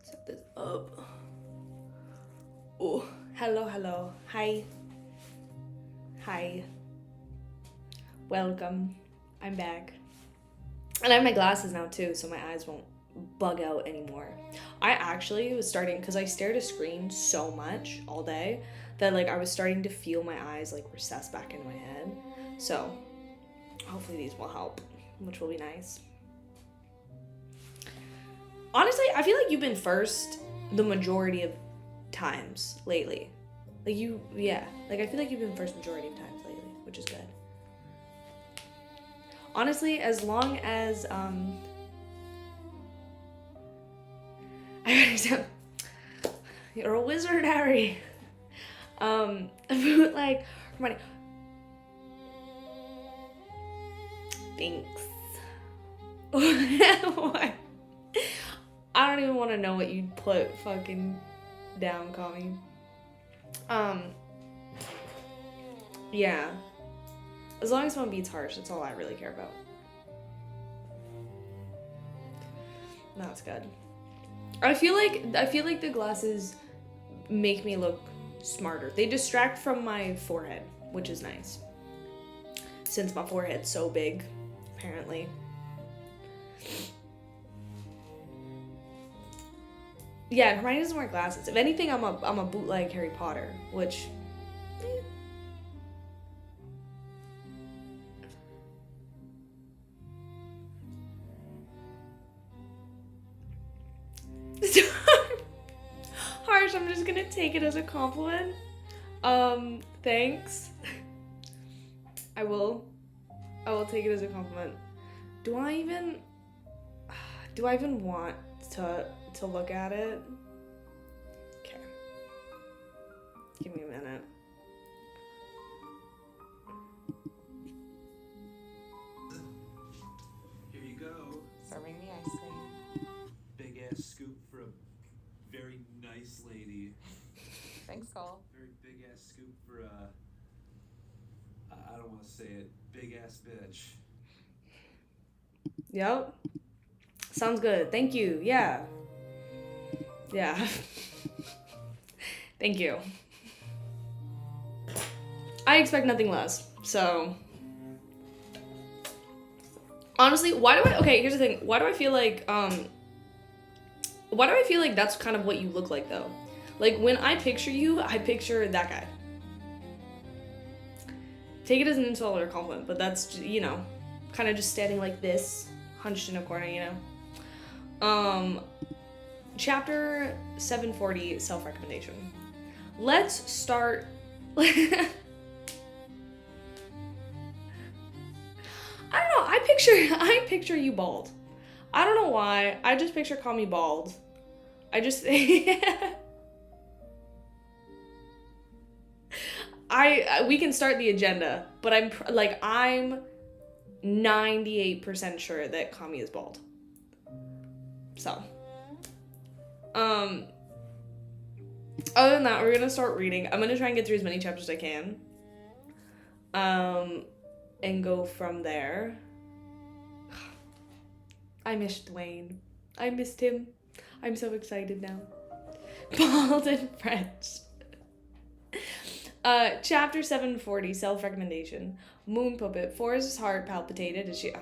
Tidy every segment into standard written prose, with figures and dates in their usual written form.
Set this up. Oh, hello. Hi. Welcome. I'm back. And I have my glasses now too, so my eyes won't bug out anymore. I actually was starting, because I stared at a screen so much all day, that like I was starting to feel my eyes like recess back into my head. So hopefully these will help, which will be nice. Honestly, I feel like you've been first the majority of times lately. Like I feel like you've been first majority of times lately, which is good. Honestly, as long as you're a wizard, Harry. Like Hermione. Thanks. What? I don't even want to know what you put fucking down, Connie. Yeah. As long as someone beats harsh, that's all I really care about. That's good. I feel like the glasses make me look smarter. They distract from my forehead, which is nice. Since my forehead's so big, apparently. Yeah, Hermione doesn't wear glasses. If anything, I'm a bootleg Harry Potter, which harsh, I'm just gonna take it as a compliment. Thanks. I will take it as a compliment. Do I even want to look at it? Okay. Give me a minute. Here you go. Serving the ice cream. Big ass scoop for a very nice lady. Thanks, Cole. Very big ass scoop for I don't want to say it, big ass bitch. Yep. Sounds good. Thank you. Yeah. Thank you. I expect nothing less. So honestly, here's the thing. Why do I feel like that's kind of what you look like though? Like when I picture you, I picture that guy. Take it as an insult or a compliment, but that's, kind of just standing like this, hunched in a corner, Chapter 740, self-recommendation. Let's start. I don't know. I picture you bald. I don't know why. I just picture call me bald. We can start the agenda, but I'm 98% sure that Kami is bald. So, other than that, we're gonna start reading. I'm gonna try and get through as many chapters as I can. And go from there. I missed Dwayne. I missed him. I'm so excited now. Bald and French. Chapter 740, self-recommendation. Moon puppet. Forrest's heart palpitated as she...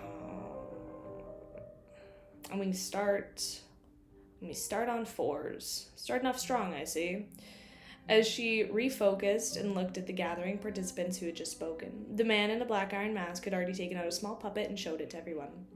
And we start on fours. Starting off strong, I see. As she refocused and looked at the gathering participants who had just spoken. The man in the black iron mask had already taken out a small puppet and showed it to everyone.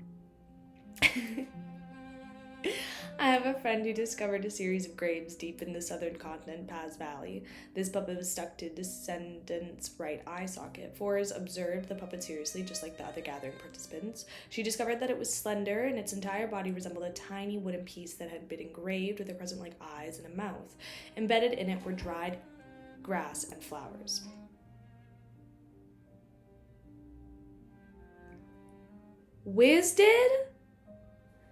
I have a friend who discovered a series of graves deep in the southern continent, Paz Valley. This puppet was stuck to descendant's right eye socket. Forrest observed the puppet seriously, just like the other gathering participants. She discovered that it was slender, and its entire body resembled a tiny wooden piece that had been engraved with a crescent like eyes and a mouth. Embedded in it were dried grass and flowers. Wiz did?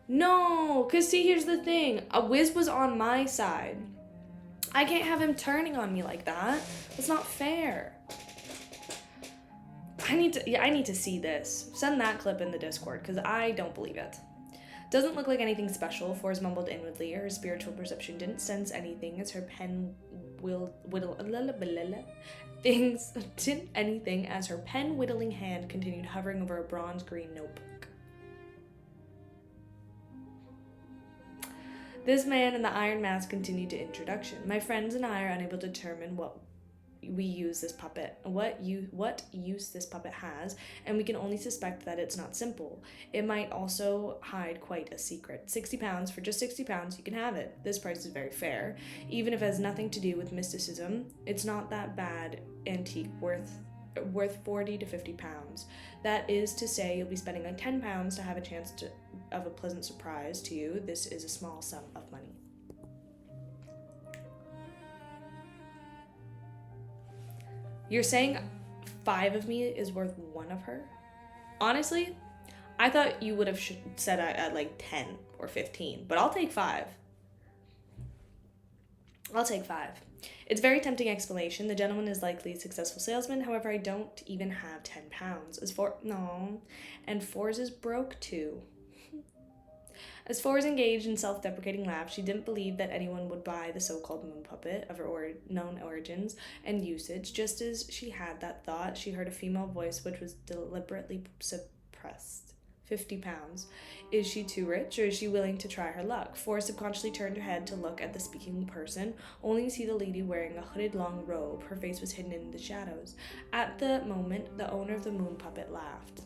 No, because see, here's the thing. Wiz was on my side. I can't have him turning on me like that. That's not fair. I need to see this. Send that clip in the Discord, because I don't believe it. Doesn't look like anything special, Forrest mumbled inwardly. Her spiritual perception didn't sense anything as her pen whittling hand continued hovering over a bronze green notebook. This man and the iron mask continued to introduction. My friends and I are unable to determine what use this puppet has, and we can only suspect that it's not simple. It might also hide quite a secret. £60. For just £60 you can have it. This price is very fair. Even if it has nothing to do with mysticism, it's not that bad antique worth 40 to 50 pounds. That is to say, you'll be spending like £10 to have a chance of a pleasant surprise to you. This is a small sum of money. You're saying 5 of me is worth 1 of her? Honestly, I thought you would have said at like 10 or 15, but I'll take 5. I'll take 5. It's a very tempting explanation. The gentleman is likely a successful salesman. However, I don't even have £10. And Forrest is broke too. As Forrest engaged in self-deprecating laughs, she didn't believe that anyone would buy the so-called moon puppet of her known origins and usage. Just as she had that thought, she heard a female voice which was deliberately suppressed. £50. Is she too rich, or is she willing to try her luck? Forrest subconsciously turned her head to look at the speaking person, only to see the lady wearing a hooded long robe. Her face was hidden in the shadows. At the moment, the owner of the moon puppet laughed.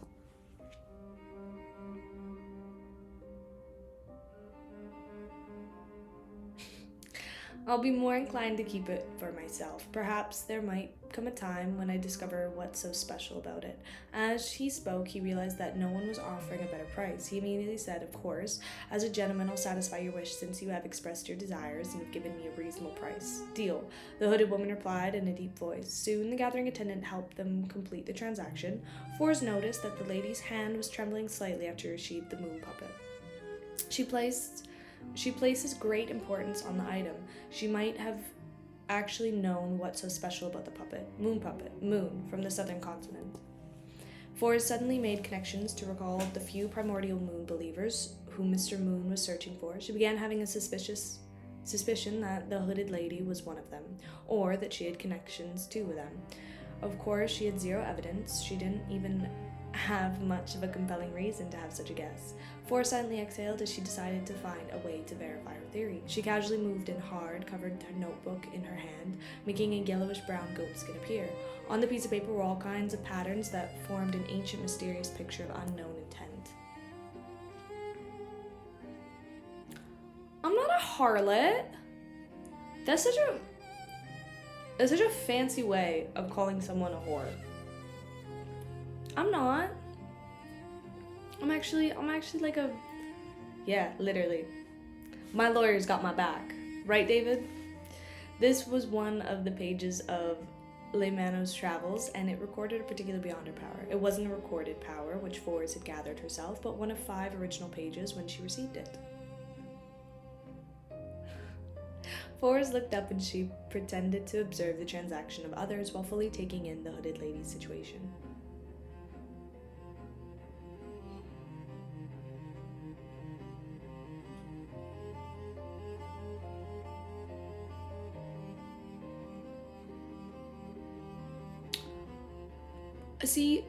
I'll be more inclined to keep it for myself. Perhaps there might come a time when I discover what's so special about it. As he spoke, he realized that no one was offering a better price. He immediately said, "Of course, as a gentleman, I'll satisfy your wish since you have expressed your desires and have given me a reasonable price." "Deal," the hooded woman replied in a deep voice. Soon, the gathering attendant helped them complete the transaction. Forrest noticed that the lady's hand was trembling slightly after she received the moon puppet. She places great importance on the item. She might have actually known what's so special about the puppet. Moon puppet. Moon, from the southern continent. Forrest suddenly made connections to recall the few primordial moon believers whom Mr. Moon was searching for. She began having a suspicion that the hooded lady was one of them, or that she had connections to them. Of course, she had zero evidence. She didn't even have much of a compelling reason to have such a guess. Forrest silently exhaled as she decided to find a way to verify her theory. She casually moved in hard, covered her notebook in her hand, making a yellowish-brown goatskin appear. On the piece of paper were all kinds of patterns that formed an ancient, mysterious picture of unknown intent. I'm not a harlot. That's such a fancy way of calling someone a whore. I'm not. I'm actually like a... Yeah, literally. My lawyer's got my back. Right, David? This was one of the pages of Leymano's travels, and it recorded a particular beyond her power. It wasn't a recorded power, which Forrest had gathered herself, but one of 5 original pages when she received it. Forrest looked up and she pretended to observe the transaction of others while fully taking in the hooded lady's situation. See,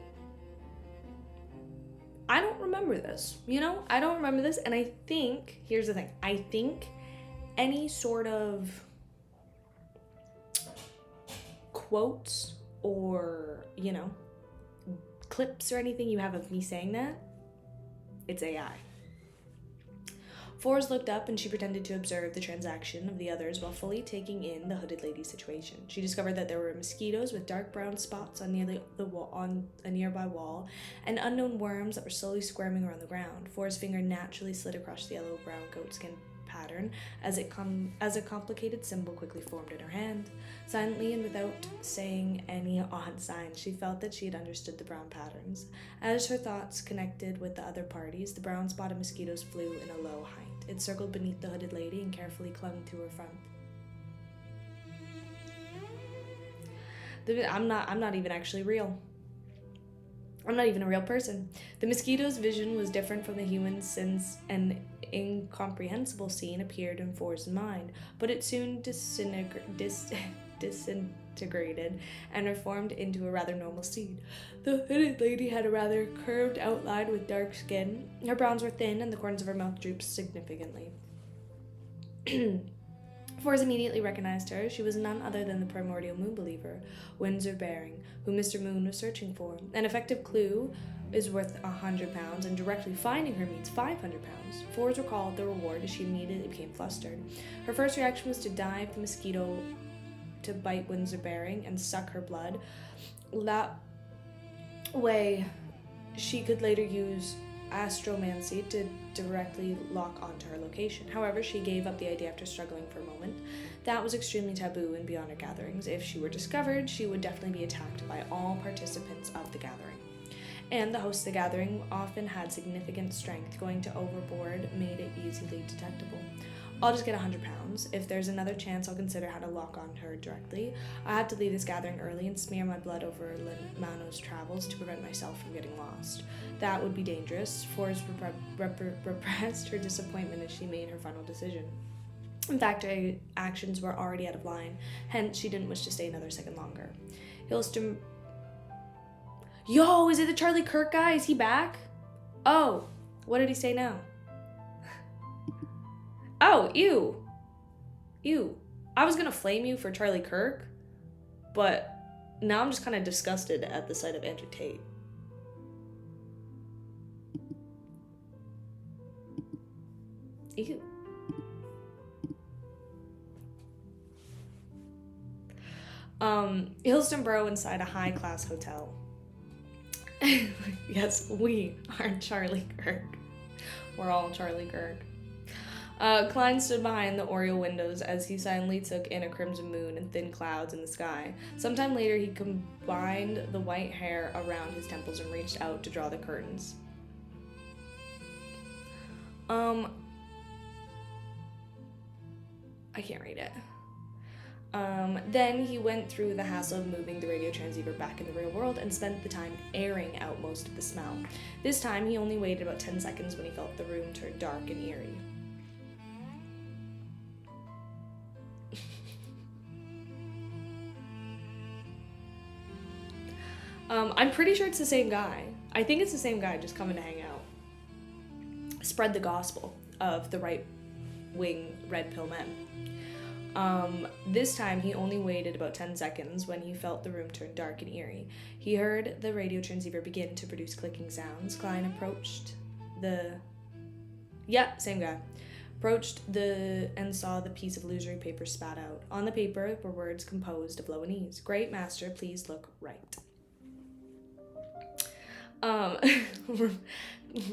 I don't remember this, I don't remember this, and I think, here's the thing, I think any sort of quotes or, clips or anything you have of me saying that, it's AI. Forrest looked up and she pretended to observe the transaction of the others while fully taking in the hooded lady's situation. She discovered that there were mosquitoes with dark brown spots on a nearby wall, and unknown worms that were slowly squirming around the ground. Forrest's finger naturally slid across the yellow-brown goatskin pattern as a complicated symbol quickly formed in her hand. Silently and without saying any odd signs, she felt that she had understood the brown patterns. As her thoughts connected with the other parties, the brown spotted mosquitoes flew in a low height. It circled beneath the hooded lady and carefully clung to her front. I'm not even actually real. I'm not even a real person. The mosquito's vision was different from the human's since an incomprehensible scene appeared in For's mind, but it soon disintegrated and reformed into a rather normal seed. The hooded lady had a rather curved outline with dark skin. Her brows were thin and the corners of her mouth drooped significantly. Forrest immediately recognized her. She was none other than the primordial moon believer, Windsor Baring, who Mr. Moon was searching for. An effective clue is worth £100, and directly finding her means £500. Forrest recalled the reward as she immediately became flustered. Her first reaction was to dive the mosquito to bite Windsor Baring and suck her blood. That way, she could later use astromancy to directly lock onto her location. However, she gave up the idea after struggling for a moment. That was extremely taboo and beyond her gatherings. If she were discovered, she would definitely be attacked by all participants of the gathering. And the hosts of the gathering often had significant strength. Going to overboard made it easily detectable. I'll just get £100. If there's another chance, I'll consider how to lock on her directly. I have to leave this gathering early and smear my blood over Mano's travels to prevent myself from getting lost. That would be dangerous. Forrest repressed her disappointment as she made her final decision. In fact, her actions were already out of line, hence she didn't wish to stay another second longer. Hillston... Yo, is it the Charlie Kirk guy? Is he back? Oh, what did he say now? Oh, ew. Ew. I was gonna flame you for Charlie Kirk, but now I'm just kind of disgusted at the sight of Andrew Tate. Ew. Hillstonboro inside a high-class hotel. Yes, we are Charlie Kirk. We're all Charlie Kirk. Klein stood behind the oriel windows as he silently took in a crimson moon and thin clouds in the sky. Sometime later, he combined the white hair around his temples and reached out to draw the curtains. I can't read it. Then he went through the hassle of moving the radio transceiver back in the real world and spent the time airing out most of the smell. This time, he only waited about 10 seconds when he felt the room turn dark and eerie. I'm pretty sure it's the same guy. I think it's the same guy just coming to hang out. Spread the gospel of the right-wing red pill men. This time, he only waited about 10 seconds when he felt the room turn dark and eerie. He heard the radio transceiver begin to produce clicking sounds. Klein approached the... Yeah, same guy. And saw the piece of illusory paper spat out. On the paper were words composed of Loanese. Great master, please look right.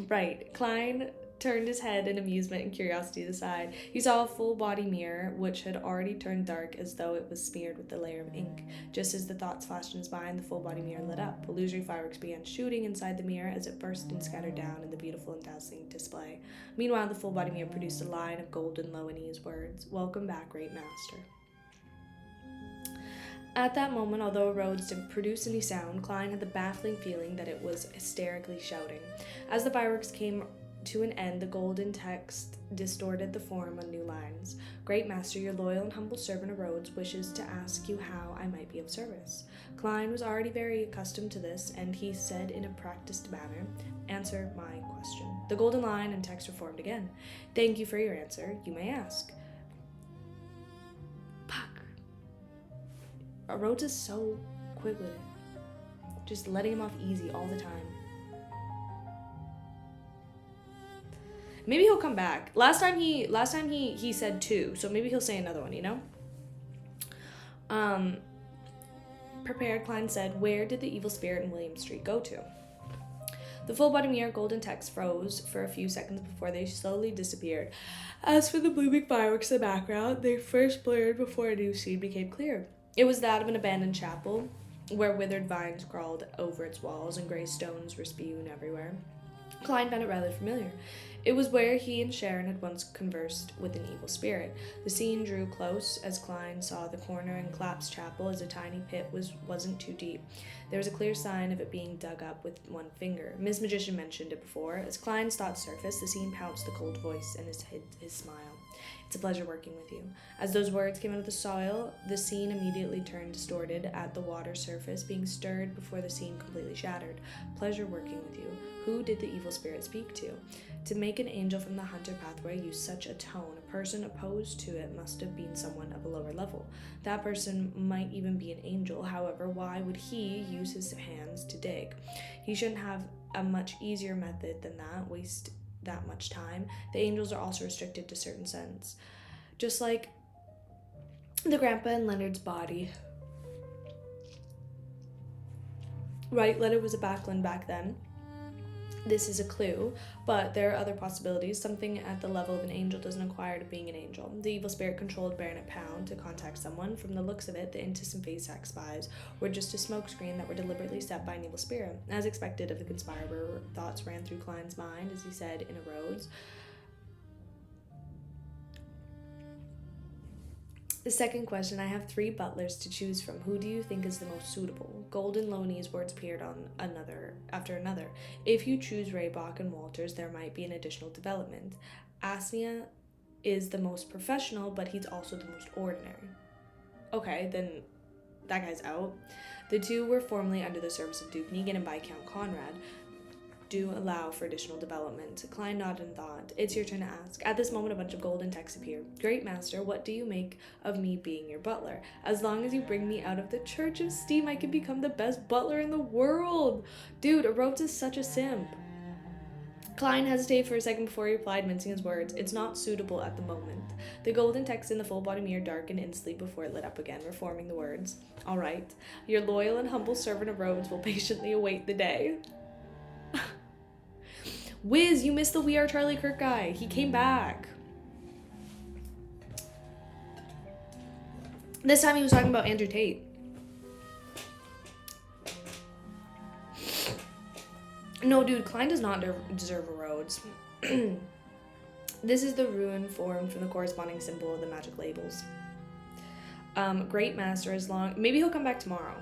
Right. Klein turned his head in amusement and curiosity to the side. He saw a full-body mirror, which had already turned dark as though it was smeared with a layer of ink. Just as the thoughts flashed in his mind, the full-body mirror lit up. Illusory fireworks began shooting inside the mirror as it burst and scattered down in the beautiful and dazzling display. Meanwhile, the full-body mirror produced a line of golden Loanese words. Welcome back, great master. At that moment, although Rhodes didn't produce any sound, Klein had the baffling feeling that it was hysterically shouting. As the fireworks came to an end, the golden text distorted the form on new lines. Great master, your loyal and humble servant of Rhodes wishes to ask you how I might be of service. Klein was already very accustomed to this, and he said in a practiced manner, answer my question. The golden line and text were formed again. Thank you for your answer. You may ask. Rhodes is so quick with it. Just letting him off easy all the time. Maybe he'll come back. Last time he said 2, so maybe he'll say another one, you know? Prepared, Klein said, where did the evil spirit in William Street go to? The full-body mirror golden text froze for a few seconds before they slowly disappeared. As for the blooming fireworks in the background, they first blurred before a new scene became clear. It was that of an abandoned chapel, where withered vines crawled over its walls and gray stones were spewed everywhere. Klein found it rather familiar. It was where he and Sharon had once conversed with an evil spirit. The scene drew close as Klein saw the corner in Clapp's chapel as a tiny pit wasn't too deep. There was a clear sign of it being dug up with one finger. Miss Magician mentioned it before. As Klein's thoughts surfaced, the scene pounced the cold voice and his smile. It's a pleasure working with you. As those words came out of the soil, the scene immediately turned distorted at the water surface, being stirred before the scene completely shattered. Pleasure working with you. Who did the evil spirit speak to? To make an angel from the hunter pathway use such a tone, a person opposed to it must have been someone of a lower level. That person might even be an angel. However, why would he use his hands to dig? He shouldn't have a much easier method than that, waste that much time. The angels are also restricted to certain sense. Just like the grandpa in Leonard's body. Right, Leonard was a Backlund back then. This is a clue, but there are other possibilities. Something at the level of an angel doesn't acquire to being an angel. The evil spirit controlled Baronet Pound to contact someone. From the looks of it, the Intis and Faceac spies were just a smokescreen that were deliberately set by an evil spirit. As expected of the conspirator, thoughts ran through Klein's mind as he said in a Rhodes. The second question, I have 3 butlers to choose from. Who do you think is the most suitable? Golden Loney's words appeared on after another. If you choose Raybach and Walters, there might be an additional development. Asnia is the most professional, but he's also the most ordinary. Okay, then that guy's out. The 2 were formerly under the service of Duke Negan and Viscount Conrad. Do allow for additional development. Klein nodded and thought. It's your turn to ask. At this moment, a bunch of golden texts appear. Great master, what do you make of me being your butler? As long as you bring me out of the Church of Steam, I can become the best butler in the world. Dude, Rhodes is such a simp. Klein hesitated for a second before he replied, mincing his words. It's not suitable at the moment. The golden text in the full body mirror darkened instantly before it lit up again, reforming the words. All right. Your loyal and humble servant of Rhodes will patiently await the day. Wiz, you missed the We Are Charlie Kirk guy. He came back. This time he was talking about Andrew Tate. No, dude, Klein does not deserve a Rhodes. This is the rune formed from the corresponding symbol of the magic labels. Great master, as long... Maybe he'll come back tomorrow.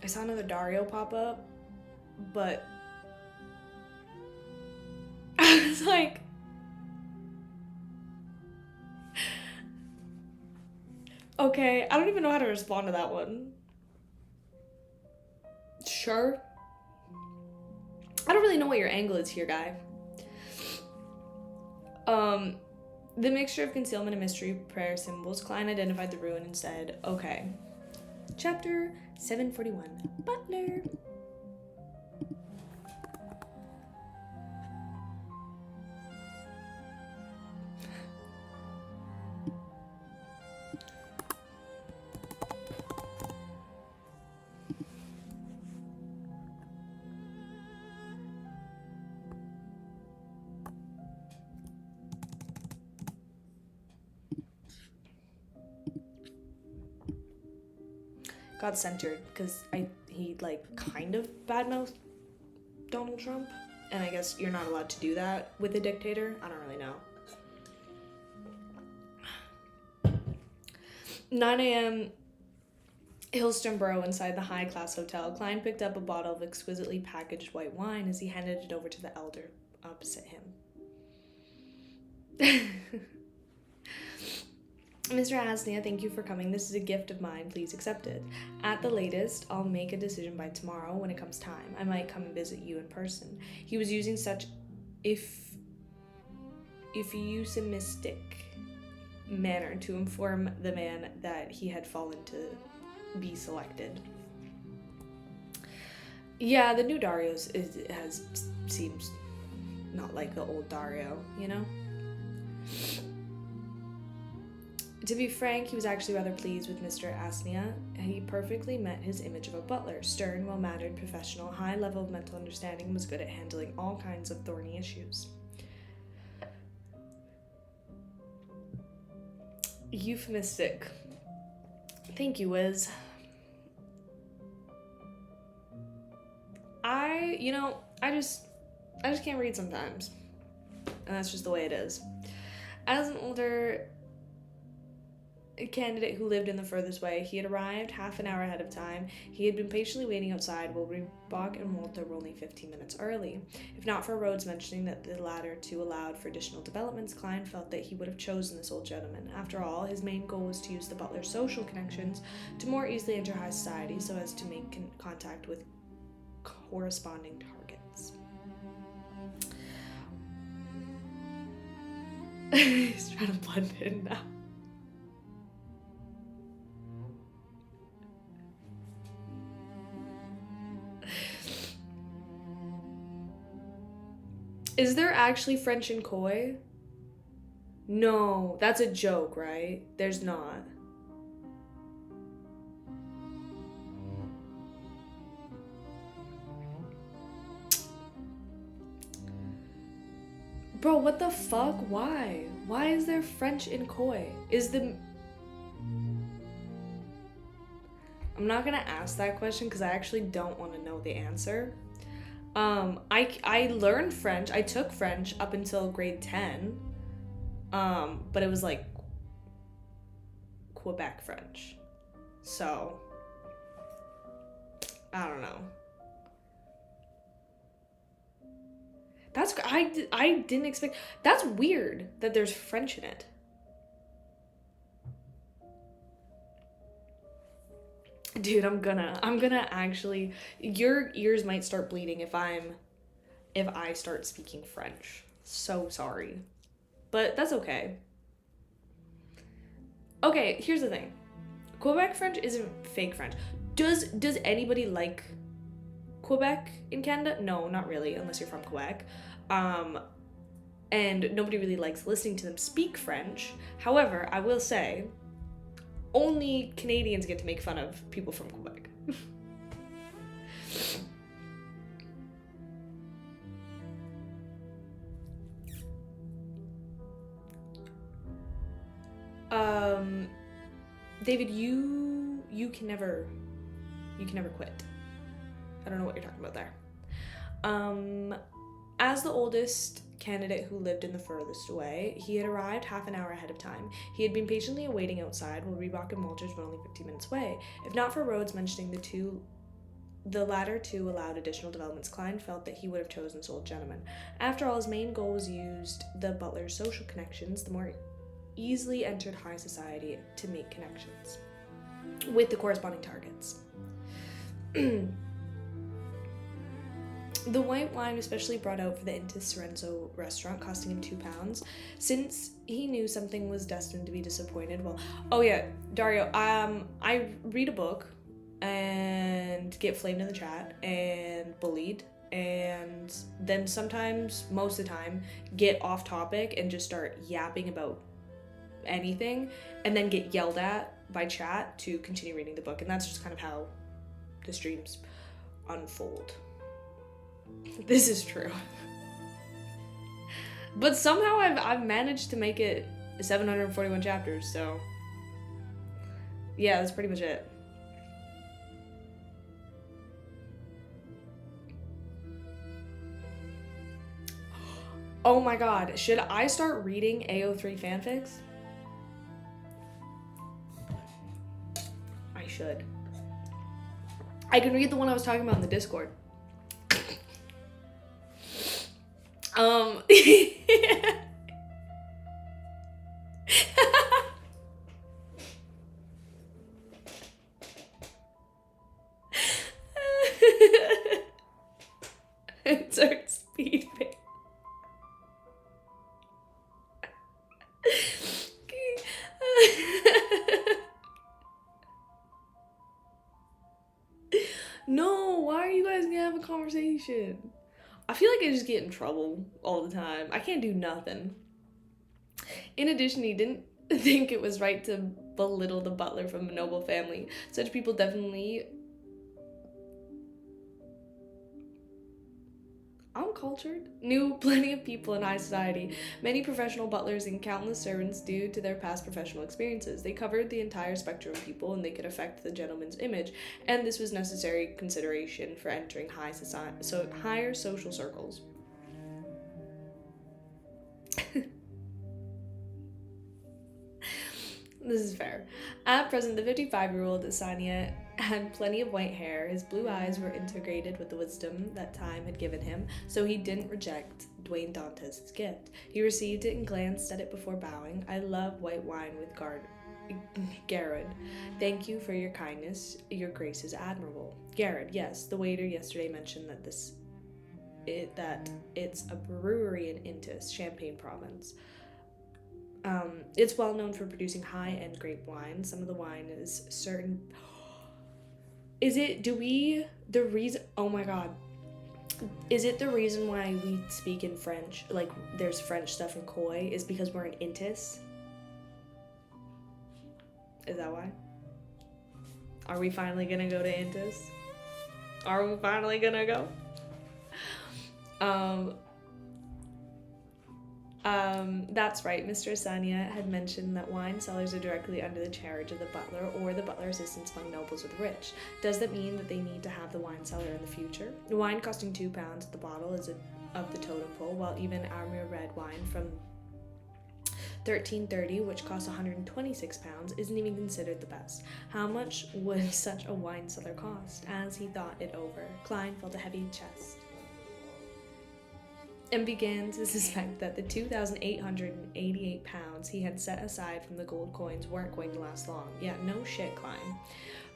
I saw another Dario pop up, but I was like, okay, I don't even know how to respond to that one. Sure. I don't really know what your angle is here, guy. The mixture of concealment and mystery prayer symbols, Klein identified the rune and said, okay. Chapter 741, Butler. Got centered because he like kind of badmouthed Donald Trump, and I guess you're not allowed to do that with a dictator. I don't really know. 9 a.m. Hillstoneboro inside the high-class hotel. Klein picked up a bottle of exquisitely packaged white wine as he handed it over to the elder opposite him. Mr. Asnia, thank you for coming. This is a gift of mine. Please accept it. At the latest, I'll make a decision by tomorrow when it comes time. I might come and visit you in person. He was using such euphemistic manner to inform the man that he had fallen to be selected. Yeah, the new Dario seems not like the old Dario, you know? To be frank, he was actually rather pleased with Mr. Asnia. He perfectly met his image of a butler. Stern, well-mannered, professional, high level of mental understanding, was good at handling all kinds of thorny issues. Euphemistic. Thank you, Wiz. I just can't read sometimes. And that's just the way it is. As an older candidate who lived in the furthest way, he had arrived half an hour ahead of time. He had been patiently waiting outside while Reebok and Walter were only 15 minutes early. If not for Rhodes mentioning that the latter two allowed for additional developments, Klein felt that he would have chosen this old gentleman. After all, his main goal was to use the butler's social connections to more easily enter high society so as to make contact with corresponding targets. He's trying to blend in now. Is there actually French in Koi? No, that's a joke, right? There's not. Bro, what the fuck? Why? Why is there French in Koi? I'm not gonna ask that question because I actually don't want to know the answer. I learned French. I took French up until grade 10. But it was like Quebec French. So I don't know. I didn't expect. That's weird that there's French in it. Dude, I'm gonna actually, your ears might start bleeding if I start speaking French. So sorry. But that's okay. Okay, here's the thing. Quebec French isn't fake French. Does anybody like Quebec in Canada? No, not really, unless you're from Quebec. And nobody really likes listening to them speak French. However, I will say, only Canadians get to make fun of people from Quebec. David, you can never quit. I don't know what you're talking about there. As the oldest candidate who lived in the furthest away, he had arrived half an hour ahead of time. He had been patiently awaiting outside while Reebok and Walters were only 15 minutes away. If not for Rhodes mentioning the latter two allowed additional developments, Klein felt that he would have chosen this old gentleman. After all, his main goal was used the butler's social connections, the more easily entered high society to make connections with the corresponding targets. The white wine especially brought out for the Intis Sorrenso restaurant, costing him £2. Since he knew something was destined to be disappointed, oh yeah, Dario, I read a book and get flamed in the chat and bullied, and then sometimes, most of the time, get off topic and just start yapping about anything, and then get yelled at by chat to continue reading the book, and that's just kind of how the streams unfold. This is true. But somehow I've managed to make it 741 chapters, so yeah, that's pretty much it. Oh my god, should I start reading AO3 fanfics? I should. I can read the one I was talking about in the Discord. Insert speed paint. No, why are you guys gonna have a conversation? I feel like I just get in trouble all the time. I can't do nothing. In addition, he didn't think it was right to belittle the butler from a noble family. Such people definitely... uncultured, knew plenty of people in high society, many professional butlers, and countless servants due to their past professional experiences. They covered the entire spectrum of people, and they could affect the gentleman's image, and this was necessary consideration for entering higher social circles. This is fair. At present, the 55-year-old Asania had plenty of white hair. His blue eyes were integrated with the wisdom that time had given him, so he didn't reject Dwayne Dantes' gift. He received it and glanced at it before bowing. I love white wine with Garrod. Thank you for your kindness. Your grace is admirable. Garrod, yes, the waiter yesterday mentioned that it's a brewery in Intis, Champagne province. It's well known for producing high-end grape wine. Some of the wine is certain. Oh my god. Is it the reason why we speak in French? Like, there's French stuff in Koi, is because we're in Intis? Is that why? Are we finally gonna go to Intis? Are we finally gonna go? That's right. Mr. Asania had mentioned that wine cellars are directly under the charge of the butler or the butler assistants among nobles or the rich. Does that mean that they need to have the wine cellar in the future? The wine costing £2 at the bottle is of the totem pole, while even Armor red wine from 1330, which costs £126, isn't even considered the best. How much would such a wine cellar cost? As he thought it over, Klein felt a heavy chest and began to suspect that the £2,888 he had set aside from the gold coins weren't going to last long. Yeah, no shit, Klein.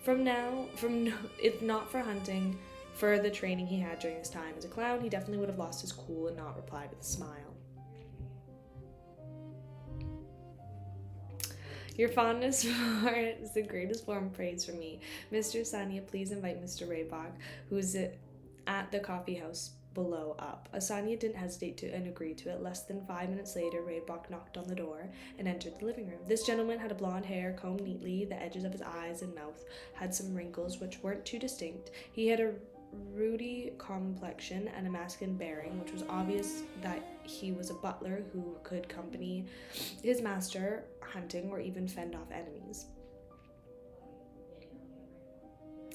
If not for hunting, for the training he had during his time as a clown, he definitely would have lost his cool and not replied with a smile. Your fondness for it is the greatest form of praise for me. Mr. Asania, please invite Mr. Raybach, who's at the coffee house below up. Asania didn't hesitate to and agreed to it. Less than 5 minutes later, Raybach knocked on the door and entered the living room. This gentleman had a blonde hair combed neatly. The edges of his eyes and mouth had some wrinkles which weren't too distinct. He had a ruddy complexion and a masculine bearing, which was obvious that he was a butler who could accompany his master hunting or even fend off enemies.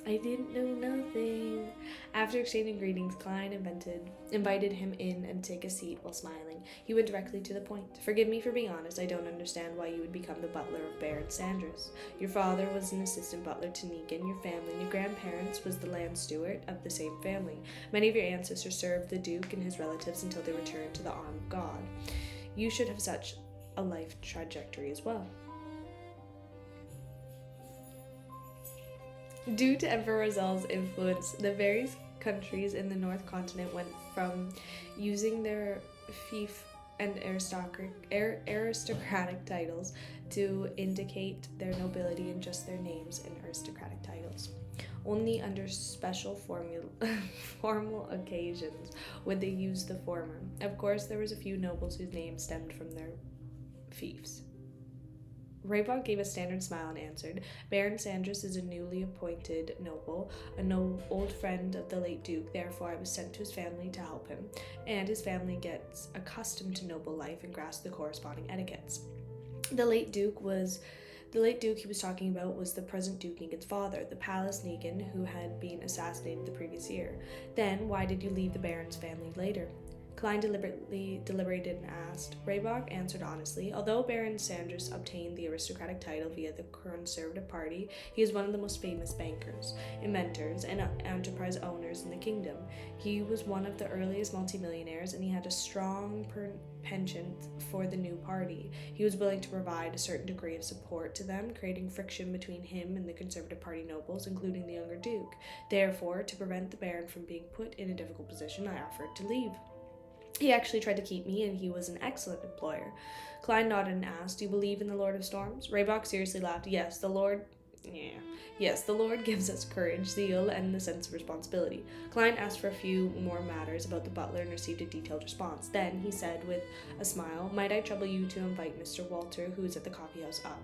I didn't know nothing. After exchanging greetings, Klein invited him in and take a seat while smiling. He went directly to the point. Forgive me for being honest, I don't understand why you would become the butler of Baron Sanders. Your father was an assistant butler to Negan, your family, and your grandparents was the land steward of the same family. Many of your ancestors served the Duke and his relatives until they returned to the arm of God. You should have such a life trajectory as well. Due to Emperor Rozel's influence, the various countries in the North Continent went from using their fief and aristocratic titles to indicate their nobility in just their names and aristocratic titles. Only under special formal occasions would they use the former. Of course, there was a few nobles whose names stemmed from their fiefs. Raybach gave a standard smile and answered, Baron Sanders is a newly appointed noble, old friend of the late Duke, therefore I was sent to his family to help him, and his family gets accustomed to noble life and grasp the corresponding etiquettes. The late Duke he was talking about was the present Duke Negan's father, the Palace Negan, who had been assassinated the previous year. Then, why did you leave the Baron's family later? Klein deliberated and asked. Raybach answered honestly, although Baron Sanders obtained the aristocratic title via the Conservative Party, he is one of the most famous bankers, inventors, and enterprise owners in the kingdom. He was one of the earliest multimillionaires, and he had a strong penchant for the new party. He was willing to provide a certain degree of support to them, creating friction between him and the Conservative Party nobles, including the younger Duke. Therefore, to prevent the Baron from being put in a difficult position, I offered to leave. He actually tried to keep me, and he was an excellent employer. Klein nodded and asked, do you believe in the Lord of Storms? Raybach seriously laughed. Yes, the Lord gives us courage, zeal, and the sense of responsibility. Klein asked for a few more matters about the butler and received a detailed response. Then he said with a smile, might I trouble you to invite Mr. Walter, who is at the coffee house, up?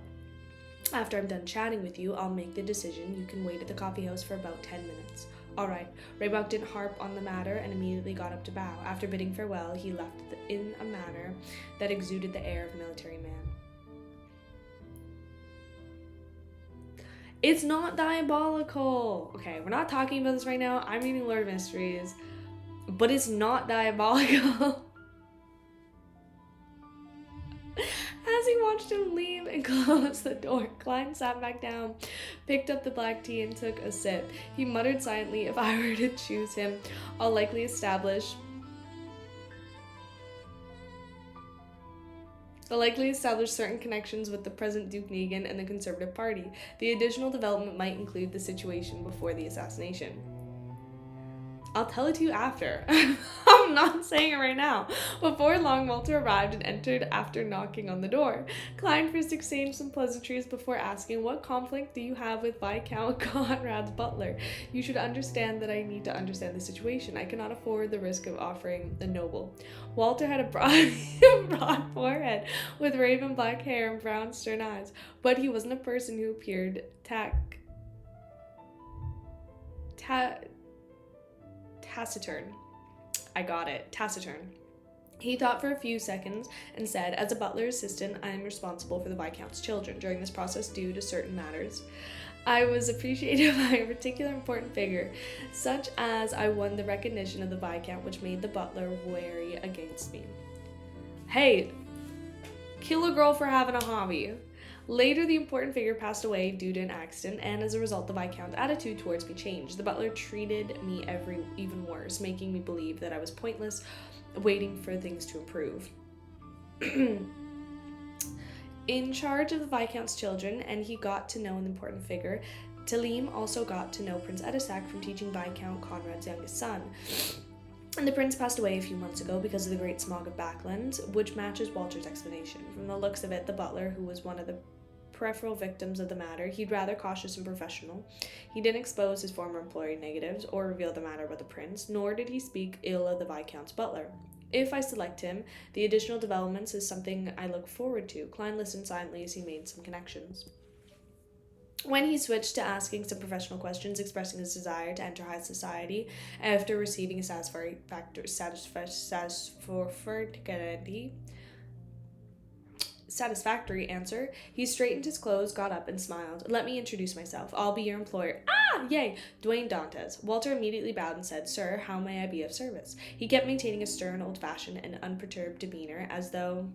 After I'm done chatting with you, I'll make the decision. You can wait at the coffee house for about 10 minutes. All right. Raybach didn't harp on the matter and immediately got up to bow. After bidding farewell, he left in a manner that exuded the air of a military man. It's not diabolical. Okay, we're not talking about this right now. I'm reading Lord of Mysteries, but it's not diabolical. As he watched him leave and close the door, Klein sat back down, picked up the black tea, and took a sip. He muttered silently, if I were to choose him, I'll likely establish certain connections with the present Duke Negan and the Conservative Party. The additional development might include the situation before the assassination. I'll tell it to you after. I'm not saying it right now. Before long, Walter arrived and entered after knocking on the door. Klein first exchanged some pleasantries before asking, what conflict do you have with Viscount Conrad's butler? You should understand that I need to understand the situation. I cannot afford the risk of offering a noble. Walter had a broad forehead with raven black hair and brown stern eyes, but he wasn't a person who appeared taciturn. I got it. Taciturn. He thought for a few seconds and said, as a butler assistant, I am responsible for the Viscount's children. During this process, due to certain matters, I was appreciated by a particular important figure, such as I won the recognition of the Viscount, which made the butler wary against me. Hey, kill a girl for having a hobby. Later, the important figure passed away due to an accident, and as a result, the Viscount's attitude towards me changed. The butler treated me even worse, making me believe that I was pointless, waiting for things to improve. In charge of the Viscount's children, and he got to know an important figure, Talim also got to know Prince Edisac from teaching Viscount Conrad's youngest son. And the prince passed away a few months ago because of the Great Smog of Backlands, which matches Walter's explanation. From the looks of it, the butler, who was one of the peripheral victims of the matter, he'd rather cautious and professional. He didn't expose his former employee negatives or reveal the matter about the prince, nor did he speak ill of the Viscount's butler. If I select him, the additional developments is something I look forward to. Klein listened silently as he made some connections. When he switched to asking some professional questions, expressing his desire to enter high society after receiving a satisfactory answer, he straightened his clothes, got up, and smiled. Let me introduce myself. I'll be your employer. Ah, yay! Dwayne Dantes. Walter immediately bowed and said, Sir, how may I be of service? He kept maintaining a stern, old-fashioned, and unperturbed demeanor, as though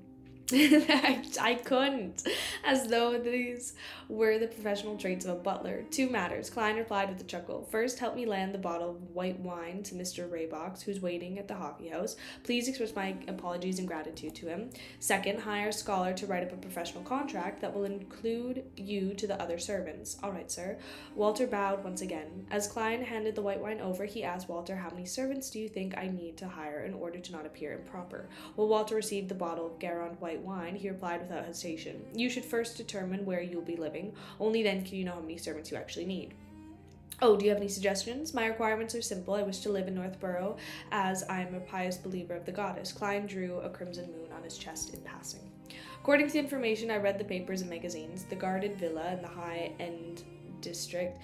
I couldn't. As though these were the professional traits of a butler. 2 matters. Klein replied with a chuckle. First, help me land the bottle of white wine to Mr. Raybox, who's waiting at the hockey house. Please express my apologies and gratitude to him. Second, hire a scholar to write up a professional contract that will include you to the other servants. All right, sir. Walter bowed once again. As Klein handed the white wine over, he asked Walter, how many servants do you think I need to hire in order to not appear improper? Well, Walter received the bottle of Garand white wine, he replied without hesitation. You should first determine where you'll be living. Only then can you know how many servants you actually need. Oh, do you have any suggestions? My requirements are simple. I wish to live in Northborough, as I am a pious believer of the goddess. Klein drew a crimson moon on his chest in passing. According to the information I read the papers and magazines, the guarded villa in the high-end district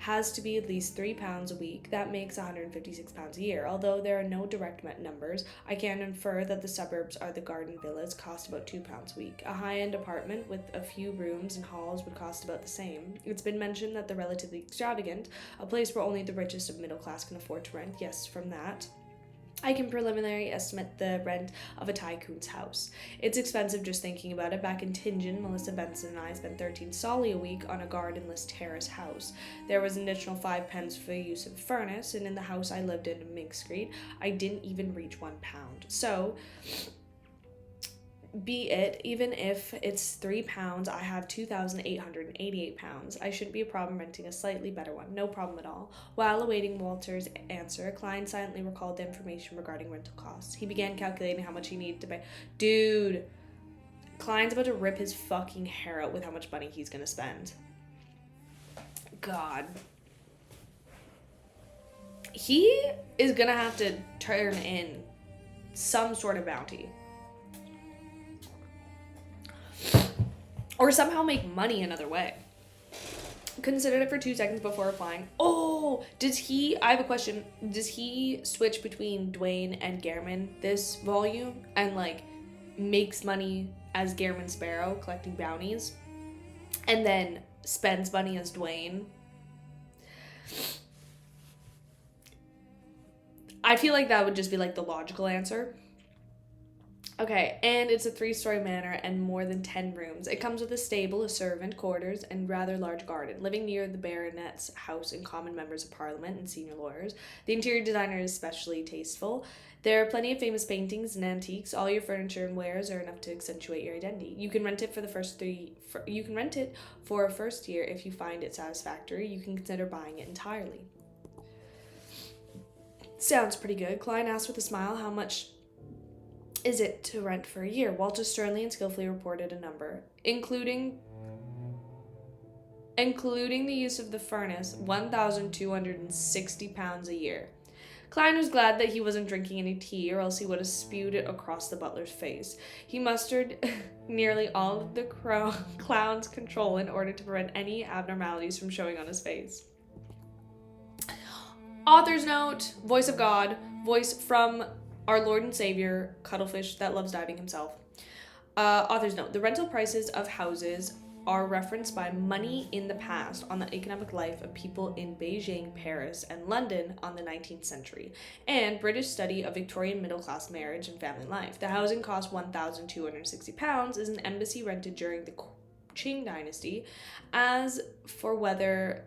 has to be at least £3 a week. That makes £156 a year. Although there are no direct numbers, I can infer that the suburbs are the garden villas cost about £2 a week. A high-end apartment with a few rooms and halls would cost about the same. It's been mentioned that they're relatively extravagant, a place where only the richest of middle class can afford to rent. Yes, from that, I can preliminarily estimate the rent of a tycoon's house. It's expensive just thinking about it. Back in Tingen, Melissa Benson and I spent 13 solly a week on a gardenless terrace house. There was an additional 5 pence for the use of the furnace, and in the house I lived in Mink Street, I didn't even reach £1. So, be it, even if it's £3, I have £2,888. I shouldn't be a problem renting a slightly better one. No problem at all. While awaiting Walter's answer, Klein silently recalled the information regarding rental costs. He began calculating how much he needed to pay. Dude, Klein's about to rip his fucking hair out with how much money he's gonna spend. God. He is gonna have to turn in some sort of bounty. Or somehow make money another way. considered it for 2 seconds before replying. Oh, I have a question. Does he switch between Dwayne and Gehrman this volume and like makes money as Gehrman Sparrow collecting bounties and then spends money as Dwayne? I feel like that would just be like the logical answer. Okay, and it's a 3-story manor and more than 10 rooms. It comes with a stable, a servant quarters, and rather large garden. Living near the baronet's house and common members of parliament and senior lawyers, the interior designer is especially tasteful. There are plenty of famous paintings and antiques. All your furniture and wares are enough to accentuate your identity. You can rent it you can rent it for a first year. If you find it satisfactory, you can consider buying it entirely. Sounds pretty good. Klein asked with a smile, how much is it to rent for a year? Walter sternly and skillfully reported a number, including the use of the furnace, £1,260 a year. Klein was glad that he wasn't drinking any tea, or else he would have spewed it across the butler's face. He mustered nearly all of the clown's control in order to prevent any abnormalities from showing on his face. Author's note, voice of God, voice from our Lord and Savior, Cuttlefish that loves diving himself. Author's note, the rental prices of houses are referenced by Money in the Past on the economic life of people in Beijing, Paris, and London on the 19th century, and British study of Victorian middle-class marriage and family life. The housing cost £1,260, is an embassy rented during the Qing dynasty. As for whether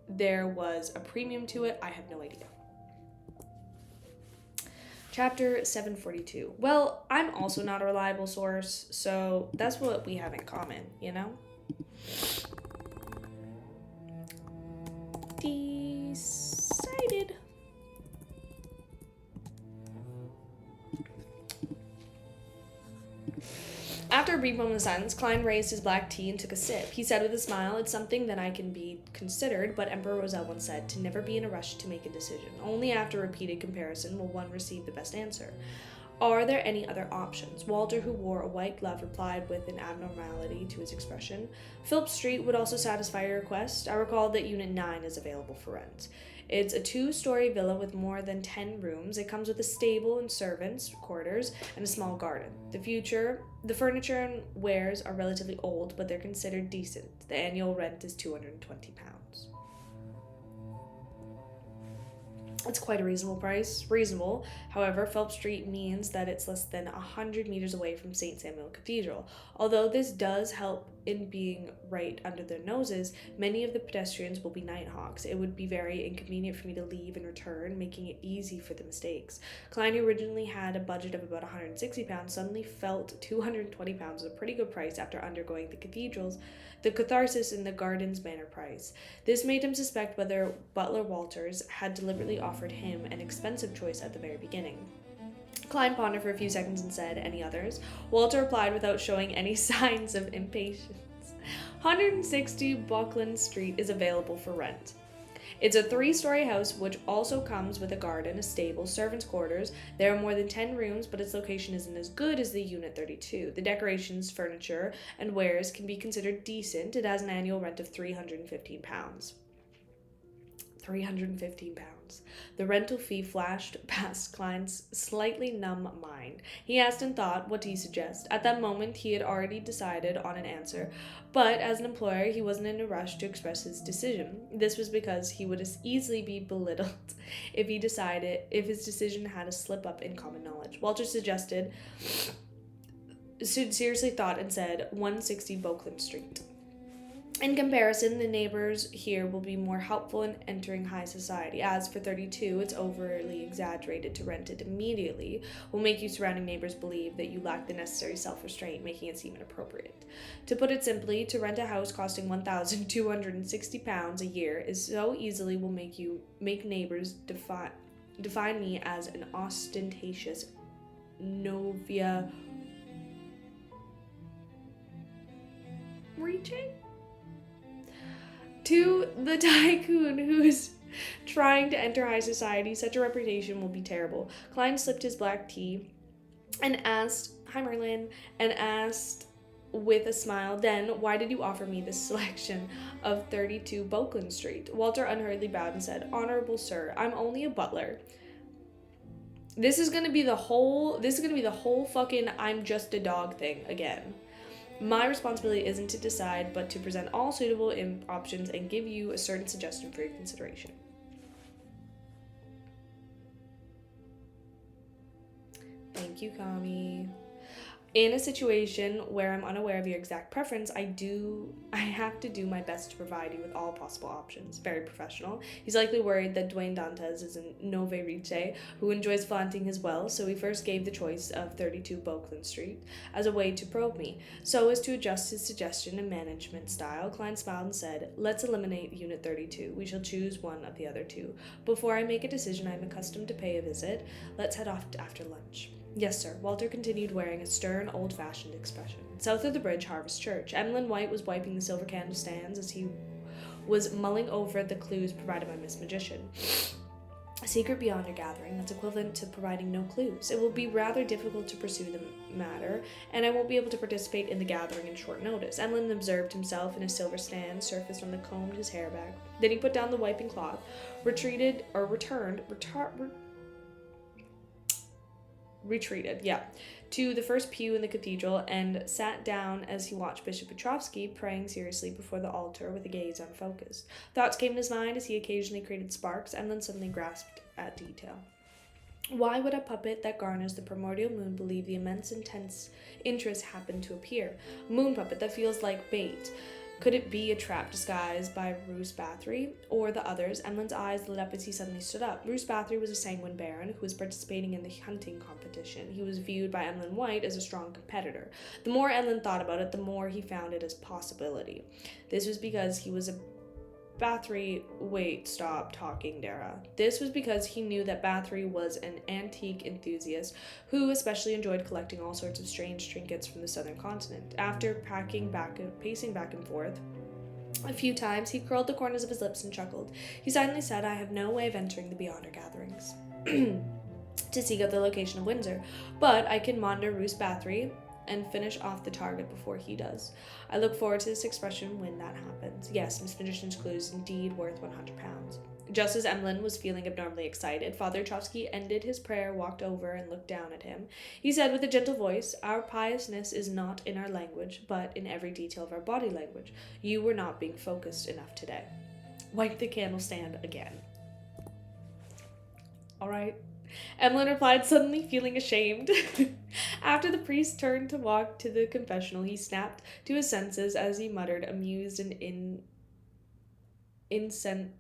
there was a premium to it, I have no idea. Chapter 742. Well, I'm also not a reliable source, so that's what we have in common, you know? Decided. After a brief moment of silence, Klein raised his black tea and took a sip. He said with a smile, it's something that I can be considered, but Emperor Roselle once said, to never be in a rush to make a decision. Only after repeated comparison will one receive the best answer. Are there any other options? Walter, who wore a white glove, replied with an abnormality to his expression. Phillips Street would also satisfy your request. I recall that Unit 9 is available for rent. It's a 2-story villa with more than 10 rooms. It comes with a stable and servants' quarters and a small garden. The furniture and wares are relatively old, but they're considered decent. The annual rent is £220. It's quite a reasonable price. Reasonable. However, Phelps Street means that it's less than 100 meters away from St. Samuel Cathedral. Although this does help in being right under their noses, many of the pedestrians will be Nighthawks. It would be very inconvenient for me to leave and return, making it easy for the mistakes. Klein, who originally had a budget of about £160, suddenly felt £220 was a pretty good price after undergoing the catharsis in the garden's manor price. This made him suspect whether Butler Walters had deliberately offered him an expensive choice at the very beginning. Klein pondered for a few seconds and said, any others? Walter replied without showing any signs of impatience. 160 Buckland Street is available for rent. It's a 3-story house which also comes with a garden, a stable, servants' quarters. There are more than 10 rooms, but its location isn't as good as the Unit 32. The decorations, furniture, and wares can be considered decent. It has an annual rent of £315. £315. The rental fee flashed past Klein's slightly numb mind. He asked in thought, what do you suggest? At that moment, he had already decided on an answer, but as an employer, he wasn't in a rush to express his decision. This was because he would easily be belittled if his decision had a slip-up in common knowledge. Walter seriously thought and said, 160 Beauclerk Street. In comparison, the neighbors here will be more helpful in entering high society. As for 32, it's overly exaggerated to rent it immediately, will make you surrounding neighbors believe that you lack the necessary self-restraint, making it seem inappropriate. To put it simply, to rent a house costing £1,260 a year is so easily will make neighbors define me as an ostentatious novia reaching? To the tycoon who's trying to enter high society, such a reputation will be terrible. Klein slipped his black tea and asked, hi Merlin, and asked with a smile. Then, why did you offer me this selection of 32 Bokeland Street? Walter unhurriedly bowed and said, Honorable sir, I'm only a butler. This is gonna be the whole fucking I'm just a dog thing again. My responsibility isn't to decide, but to present all suitable options and give you a certain suggestion for your consideration. Thank you, Kami. In a situation where I'm unaware of your exact preference, I have to do my best to provide you with all possible options. Very professional. He's likely worried that Dwayne Dantes is a Nove Riche who enjoys flaunting his wealth, so he first gave the choice of 32 Bokeland Street as a way to probe me. So as to adjust his suggestion and management style, Klein smiled and said, let's eliminate Unit 32. We shall choose one of the other two. Before I make a decision, I'm accustomed to pay a visit. Let's head off after lunch. Yes, sir, Walter continued, wearing a stern, old-fashioned expression. South of the bridge, Harvest Church. Emlyn White was wiping the silver candle stands as he was mulling over the clues provided by Miss Magician. A secret beyond your gathering, that's equivalent to providing no clues. It will be rather difficult to pursue the matter, and I won't be able to participate in the gathering in short notice. Emlyn observed himself in a silver stand surfaced on the combed his hair back. Then he put down the wiping cloth, retreated to the first pew in the cathedral and sat down as he watched Bishop Petrovsky praying seriously before the altar with a gaze unfocused. Thoughts came in his mind as he occasionally created sparks and then suddenly grasped at detail. Why would a puppet that garners the primordial moon believe the immense intense interest happened to appear? A moon puppet that feels like bait. Could it be a trap disguised by Roose Bathory or the others? Emlyn's eyes lit up as he suddenly stood up. Roose Bathory was a sanguine baron who was participating in the hunting competition. He was viewed by Emlyn White as a strong competitor. The more Emlyn thought about it, the more he found it as possibility. This was because he was a Wait, stop talking, Dara. This was because he knew that Bathory was an antique enthusiast who especially enjoyed collecting all sorts of strange trinkets from the southern continent. After pacing back and forth a few times, he curled the corners of his lips and chuckled. He silently said, I have no way of entering the Beyonder gatherings to seek out the location of Windsor, but I can monitor Roose Bathory and finish off the target before he does. I look forward to this expression when that happens. Yes, Miss Magician's clue is indeed worth 100 pounds. Just as Emlyn was feeling abnormally excited, Father Petrovsky ended his prayer, walked over, and looked down at him. He said with a gentle voice, Our piousness is not in our language, but in every detail of our body language. You were not being focused enough today. Wipe the candle stand again. All right. Emlyn replied, suddenly feeling ashamed. After the priest turned to walk to the confessional, he snapped to his senses as he muttered, amused and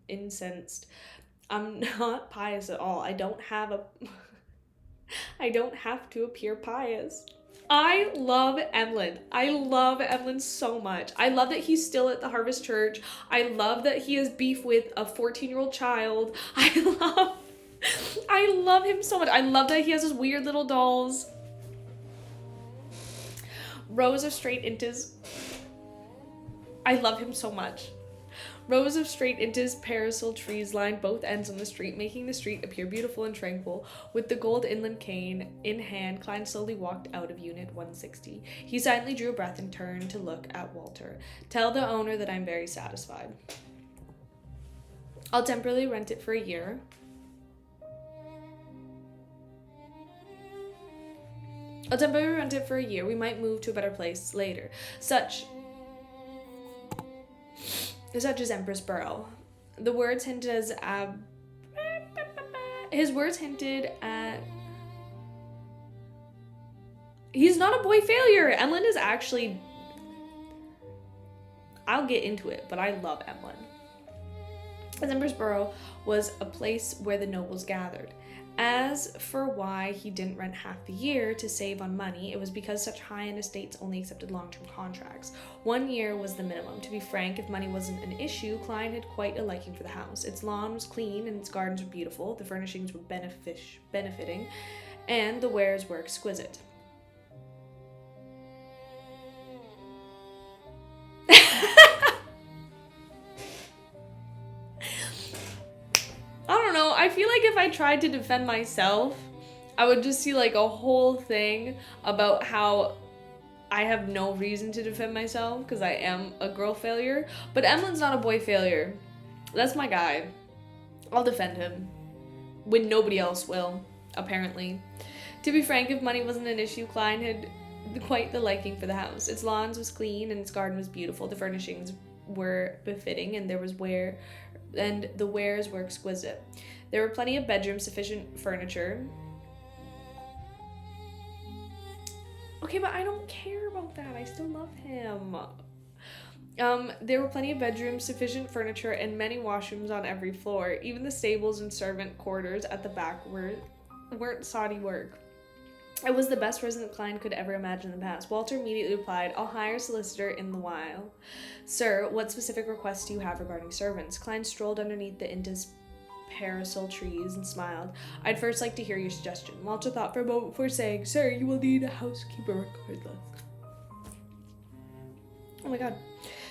incensed. I'm not pious at all. I don't have to appear pious. I love Emlyn. I love Emlyn so much. I love that he's still at the Harvest Church. I love that he has beef with a 14-year-old child. I love him so much. I love that he has his weird little dolls. Rows of straight intas. I love him so much. Rows of straight intas, parasol trees lined both ends on the street, making the street appear beautiful and tranquil. With the gold inland cane in hand, Klein slowly walked out of Unit 160. He silently drew a breath and turned to look at Walter. Tell the owner that I'm very satisfied. I'll temporarily rent it for a year. We might move to a better place later. Such as Empress Borough. His words hinted at he's not a boy failure. Emlyn is actually, I'll get into it, but I love Emlyn. As Empress Borough was a place where the nobles gathered. As for why he didn't rent half the year to save on money, it was because such high-end estates only accepted long-term contracts. 1 year was the minimum. To be frank, if money wasn't an issue, Klein had quite a liking for the house. Its lawn was clean and its gardens were beautiful, the furnishings were benefiting, and the wares were exquisite. I don't know, I feel like if I tried to defend myself, I would just see like a whole thing about how I have no reason to defend myself because I am a girl failure. But Emlen's not a boy failure. That's my guy. I'll defend him. When nobody else will, apparently. To be frank, if money wasn't an issue, Klein had quite the liking for the house. Its lawns was clean and its garden was beautiful. The furnishings were befitting and the wares were exquisite. There were plenty of bedrooms, sufficient furniture. Okay, but I don't care about that. I still love him. There were plenty of bedrooms, sufficient furniture, and many washrooms on every floor. Even the stables and servant quarters at the back weren't shoddy work. It was the best present Klein could ever imagine in the past. Walter immediately replied, "I'll hire a solicitor in the while." "Sir, what specific requests do you have regarding servants?" Klein strolled underneath the Intis parasol trees and smiled. "I'd first like to hear your suggestion." Walter thought for a moment before saying, "Sir, you will need a housekeeper regardless." Oh my god.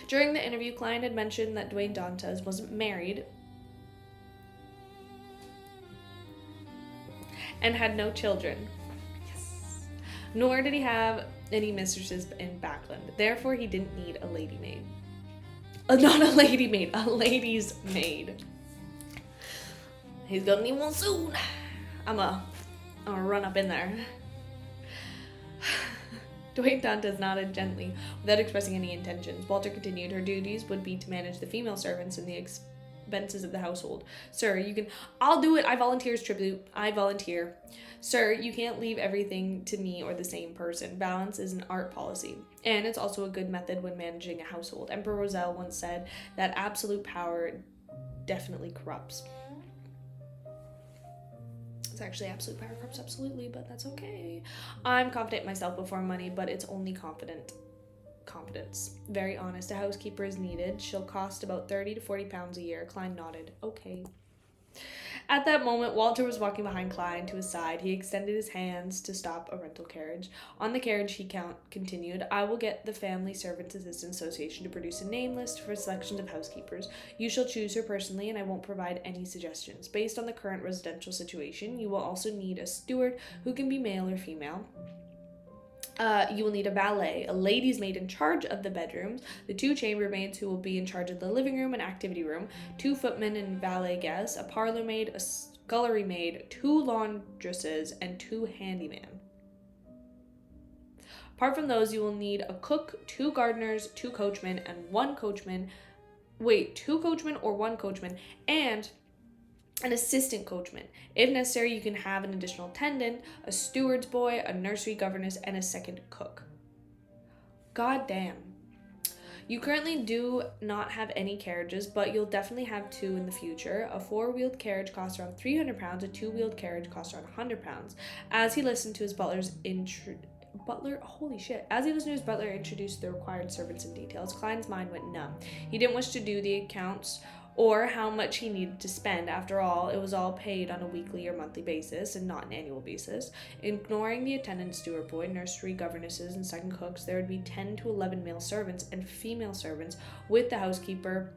During the interview, Klein had mentioned that Dwayne Dantes wasn't married and had no children. Yes. Nor did he have any mistresses in Backland. Therefore, he didn't need a lady maid. Not a lady maid, a lady's maid. He's gonna need one soon. I'm gonna run up in there. Dwayne Dantes nodded gently, without expressing any intentions. Walter continued, "Her duties would be to manage the female servants and the expenses of the household. Sir, you can..." "I'll do it. I volunteer as tribute. I volunteer." "Sir, you can't leave everything to me or the same person. Balance is an art policy. And it's also a good method when managing a household. Emperor Roselle once said that absolute power definitely corrupts." It's actually absolute power corrupts absolutely, but that's okay. "I'm confident myself before money, but it's only confidence. Very honest. A housekeeper is needed. She'll cost about 30 to 40 pounds a year." Klein nodded. "Okay." At that moment, Walter was walking behind Klein to his side. He extended his hands to stop a rental carriage. On the carriage, he continued, "I will get the Family Servants Assistance Association to produce a name list for selections of housekeepers. You shall choose her personally, and I won't provide any suggestions. Based on the current residential situation, you will also need a steward who can be male or female. You will need a valet, a lady's maid in charge of the bedrooms, the 2 chambermaids who will be in charge of the living room and activity room, 2 footmen and valet guests, a parlor maid, a scullery maid, 2 laundresses, and 2 handymen. Apart from those, you will need a cook, 2 gardeners, 2 coachmen, and 1 coachman. 2 coachmen or 1 coachman, and an assistant coachman. If necessary, you can have an additional attendant, a steward's boy, a nursery governess, and a second cook." God damn. "You currently do not have any carriages, but you'll definitely have 2 in the future. A 4-wheeled carriage costs around £300, a 2-wheeled carriage costs around £100. As he listened to his butler introduce the required servants and details, Klein's mind went numb. He didn't wish to do the accounts or how much he needed to spend. After all, it was all paid on a weekly or monthly basis and not an annual basis. Ignoring the attendant, steward boy, nursery governesses, and second cooks, there would be 10 to 11 male servants, and female servants with the housekeeper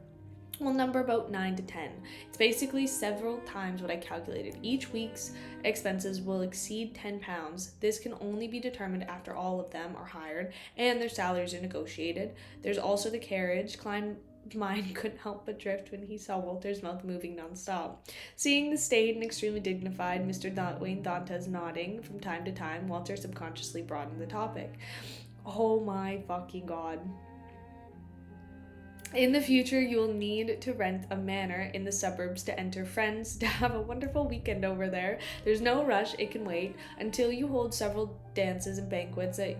will number about 9 to 10. It's basically several times what I calculated. Each week's expenses will exceed £10. This can only be determined after all of them are hired and their salaries are negotiated. There's also the carriage. Klein's mind couldn't help but drift when he saw Walter's mouth moving non-stop. Seeing the staid and extremely dignified Mr. Wayne Dantes nodding from time to time, Walter subconsciously broadened the topic. Oh my fucking god. "In the future, you will need to rent a manor in the suburbs to enter friends, to have a wonderful weekend over there. There's no rush, it can wait, until you hold several dances and banquets at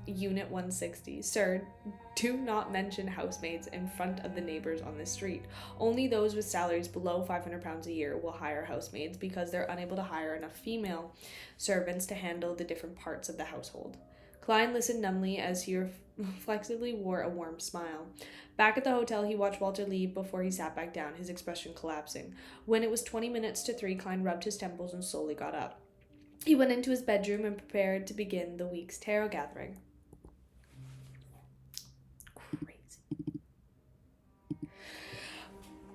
Unit 160. Sir, do not mention housemaids in front of the neighbors on this street. Only those with salaries below £500 a year will hire housemaids because they're unable to hire enough female servants to handle the different parts of the household." Klein listened numbly as he reflexively wore a warm smile. Back at the hotel, he watched Walter leave before he sat back down, his expression collapsing. When it was 20 minutes to 3, Klein rubbed his temples and slowly got up. He went into his bedroom and prepared to begin the week's tarot gathering. Crazy.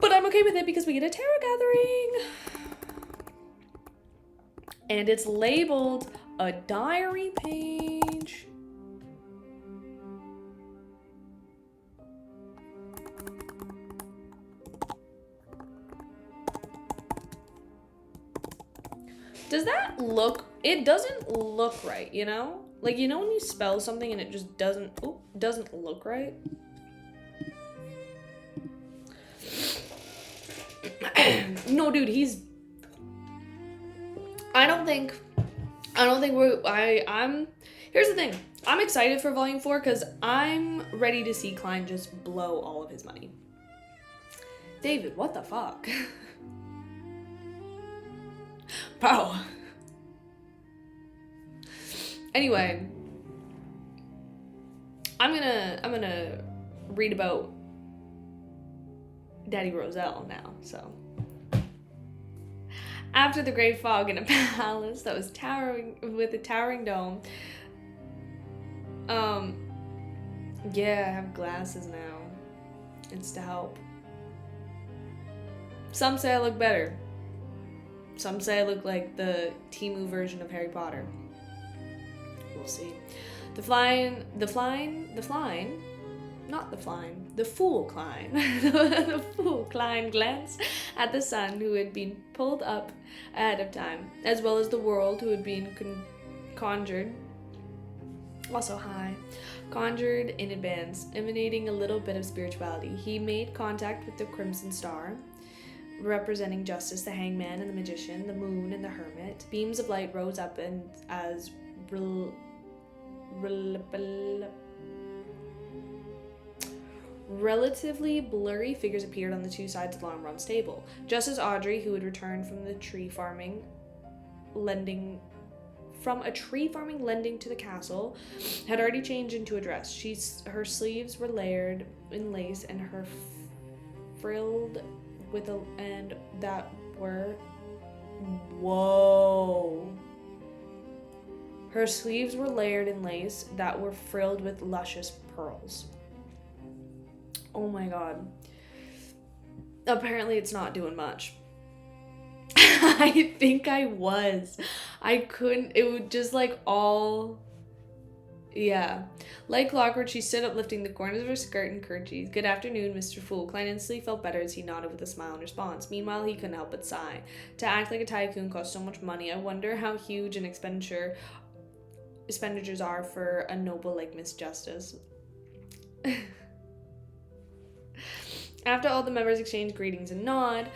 But I'm okay with it because we get a tarot gathering. And it's labeled a diary page. Does that look... It doesn't look right, you know? Like, you know when you spell something and it just doesn't look right? No, dude, he's... I don't think I'm... Here's the thing. I'm excited for Volume 4 because I'm ready to see Klein just blow all of his money. David, what the fuck? Bro. Anyway, I'm gonna read about Daddy Roselle now, so. After the great fog in a palace that was towering with a towering dome. Yeah, I have glasses now. It's to help. Some say I look better. Some say I look like the Temu version of Harry Potter. We'll see. The fool Klein. The fool Klein glanced at the sun who had been pulled up ahead of time, as well as the world who had been conjured, also high, conjured in advance, emanating a little bit of spirituality. He made contact with the crimson star, representing justice, the hangman and the magician, the moon and the hermit. Beams of light rose up and as relatively blurry figures appeared on the two sides of Longron's table. Just as Audrey, who had returned from a tree farming lending to the castle, had already changed into a dress. Her sleeves were layered in lace and her frilled with Her sleeves were layered in lace that were frilled with luscious pearls. Oh my god. Apparently it's not doing much. I think I was. I couldn't. It would just like all... Yeah. Like clockwork, she stood up, lifting the corners of her skirt and kerchief. Good afternoon, Mr. Fool. Klein instantly felt better as he nodded with a smile in response. Meanwhile, he couldn't help but sigh. To act like a tycoon costs so much money. I wonder how huge an expenditures are for a noble like Miss Justice. After all the members exchanged greetings and nod,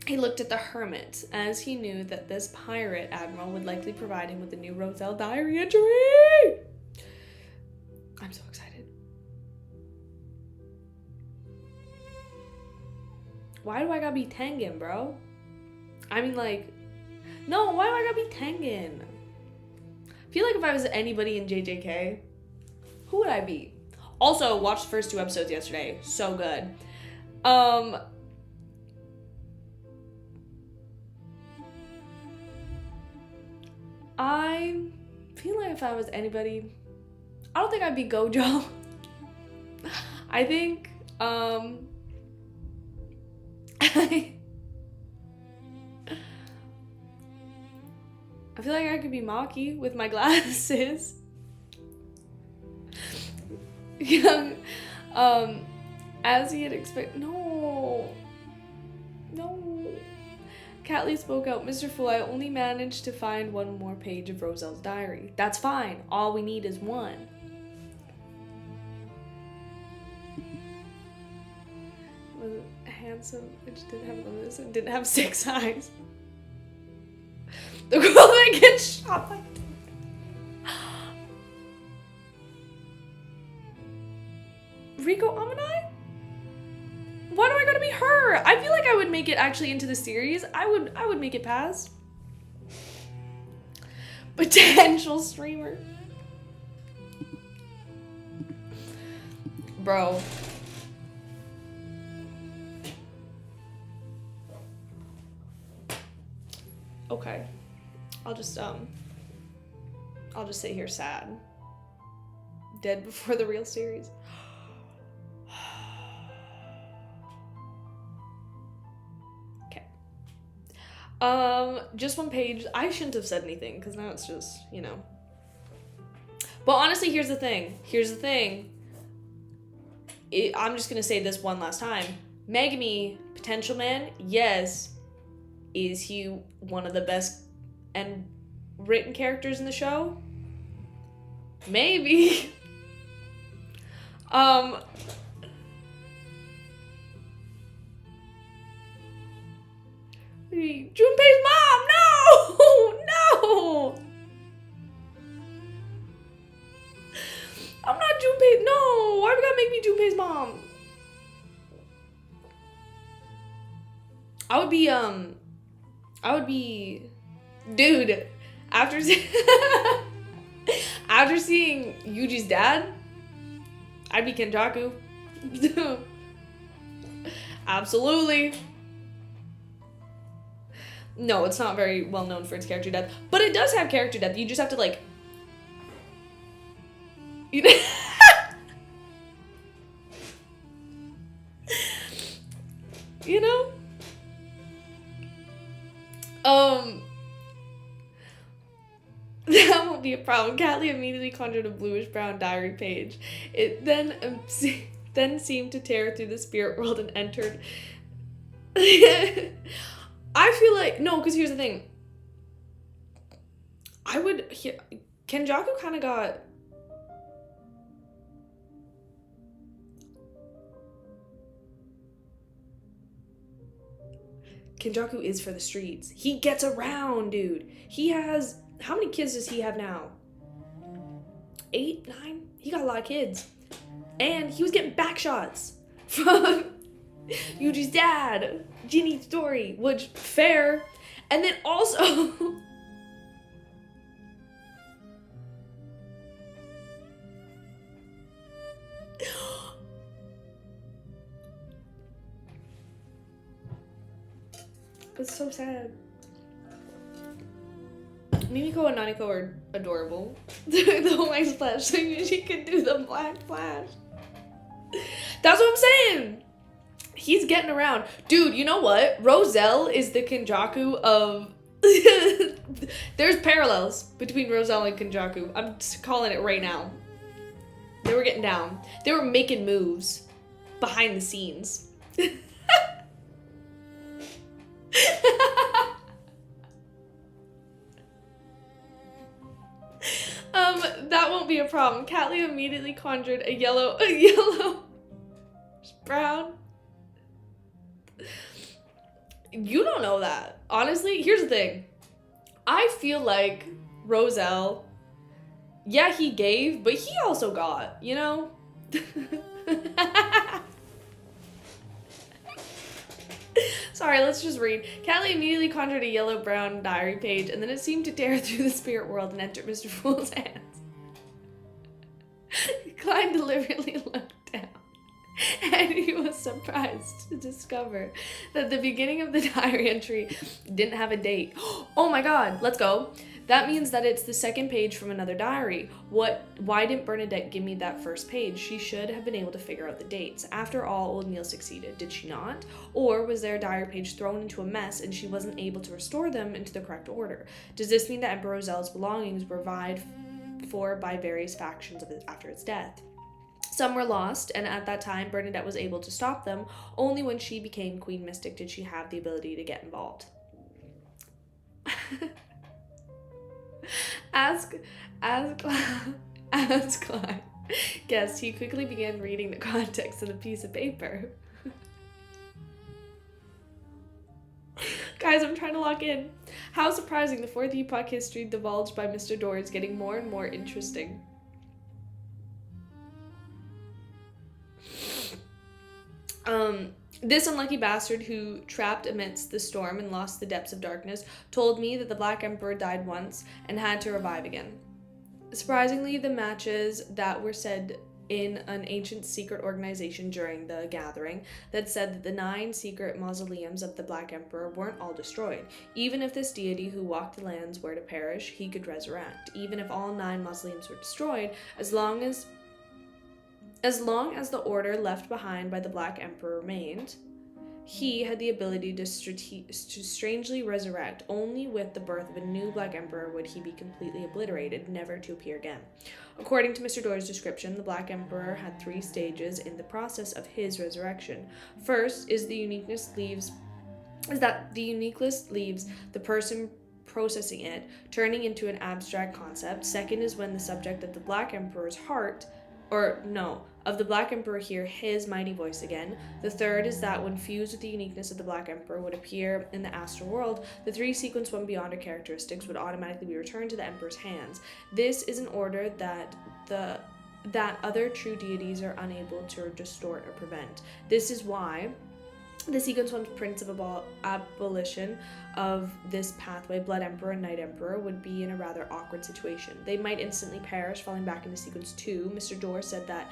he looked at the hermit, as he knew that this pirate admiral would likely provide him with a new Roselle diary entry. I'm so excited. Why do I gotta be Tengen, bro? I mean, like, no, why do I gotta be Tengen? I feel like if I was anybody in JJK, who would I be? Also, watched the first 2 episodes yesterday. So good. I feel like if I was anybody, I don't think I'd be Gojo. I think, I feel like I could be Maki with my glasses. Young, as he had expected. No. Catley spoke out. Mr. Fool, I only managed to find one more page of Roselle's diary. That's fine. All we need is one. Was it handsome? It just didn't have limits. It didn't have 6 eyes. The girl that gets shot by... Riko Amanai? Why do I gotta be her? I feel like I would make it actually into the series. I would make it past. Potential streamer. Bro. Okay. I'll just sit here sad. Dead before the real series. Just one page. I shouldn't have said anything because now it's just, you know. But honestly, here's the thing. I'm just gonna say this one last time. Megami, potential man, yes. Is he one of the best and written characters in the show? Maybe. Junpei's mom! No! No! I'm not Junpei. No! Why we gotta make me Junpei's mom? I would be, dude, after after seeing Yuji's dad, I'd be Kenjaku. Absolutely. No, it's not very well known for its character depth, but it does have character depth. You just have to like, you know, you know? That won't be a problem. Catley immediately conjured a bluish-brown diary page. It then seemed to tear through the spirit world and entered. I feel like no, because here's the thing. Kenjaku kind of got. Kenjaku is for the streets. He gets around, dude. He has... How many kids does he have now? 8, 9? He got a lot of kids. And he was getting back shots from Yuji's dad. Ginny's story, which, fair. And then also... It's so sad. Mimiko and Naniko are adorable. The white splash, so she can do the black flash. That's what I'm saying. He's getting around. Dude, you know what? Roselle is the Kenjaku of... There's parallels between Roselle and Kenjaku. I'm just calling it right now. They were getting down. They were making moves behind the scenes. That won't be a problem. Catley immediately conjured a yellow brown. You don't know that. Honestly, here's the thing. I feel like Roselle, yeah, he gave, but he also got, you know? Sorry, let's just read. Catley immediately conjured a yellow-brown diary page, and then it seemed to tear through the spirit world and enter Mr. Fool's hands. Klein deliberately looked down, and he was surprised to discover that the beginning of the diary entry didn't have a date. Oh my god, let's go. That means that it's the second page from another diary. Why didn't Bernadette give me that first page? She should have been able to figure out the dates. After all, old Neil succeeded, did she not? Or was their diary page thrown into a mess and she wasn't able to restore them into the correct order? Does this mean that Emperor Roselle's belongings were vied for by various factions after its death? Some were lost, and at that time, Bernadette was able to stop them. Only when she became Queen Mystic did she have the ability to get involved. Ask Klein. Guess he quickly began reading the context of the piece of paper. Guys, I'm trying to lock in. How surprising, the fourth epoch history divulged by Mr. Dorr is getting more and more interesting. This unlucky bastard who, trapped amidst the storm and lost the depths of darkness, told me that the Black Emperor died once and had to revive again. Surprisingly, the matches that were said in an ancient secret organization during the gathering that said that the 9 secret mausoleums of the Black Emperor weren't all destroyed. Even if this deity who walked the lands were to perish, he could resurrect. Even if all 9 mausoleums were destroyed, as long as the order left behind by the Black Emperor remained, he had the ability to strangely resurrect. Only with the birth of a new Black Emperor would he be completely obliterated, never to appear again. According to Mr. Dorr's description, the Black Emperor had 3 stages in the process of his resurrection. First is the uniqueness leaves is that the unique list leaves the person processing it, turning into an abstract concept. Second is when the subject of the Black Emperor's heart, of the Black Emperor hear his mighty voice again. The third is that when fused with the uniqueness of the Black Emperor would appear in the astral world, the three sequence one beyonder characteristics would automatically be returned to the Emperor's hands. This is an order that other true deities are unable to distort or prevent. This is why the sequence one's prince of abolition of this pathway, Blood Emperor and Night Emperor, would be in a rather awkward situation. They might instantly perish, falling back into sequence 2. Mr. Dorr said that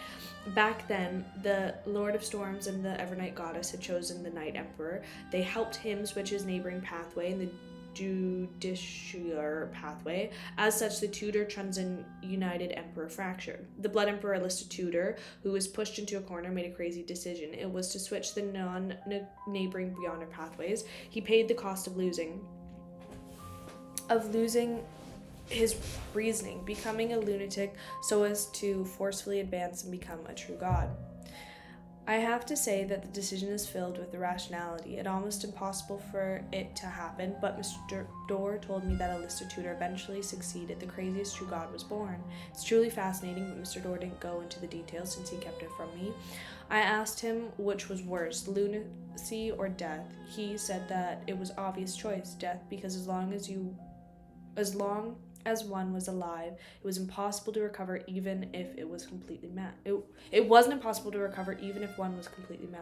back then, the Lord of Storms and the Evernight Goddess had chosen the Night Emperor. They helped him switch his neighboring pathway in the judicial pathway. As such, the Tudor Trunzen United Emperor fractured. The Blood Emperor listed Tudor, who was pushed into a corner, made a crazy decision. It was to switch the non-neighboring beyonder pathways. He paid the cost of losing his reasoning, becoming a lunatic so as to forcefully advance and become a true god. I have to say that the decision is filled with irrationality. It's almost impossible for it to happen, but Mr. Dorr told me that Alistair Tudor eventually succeeded. The craziest true god was born. It's truly fascinating, but Mr. Dorr didn't go into the details since he kept it from me. I asked him which was worse, lunacy or death. He said that it was obvious choice, death, because as long as one was alive, it was impossible to recover even if it was completely mad. It wasn't impossible to recover even if one was completely mad.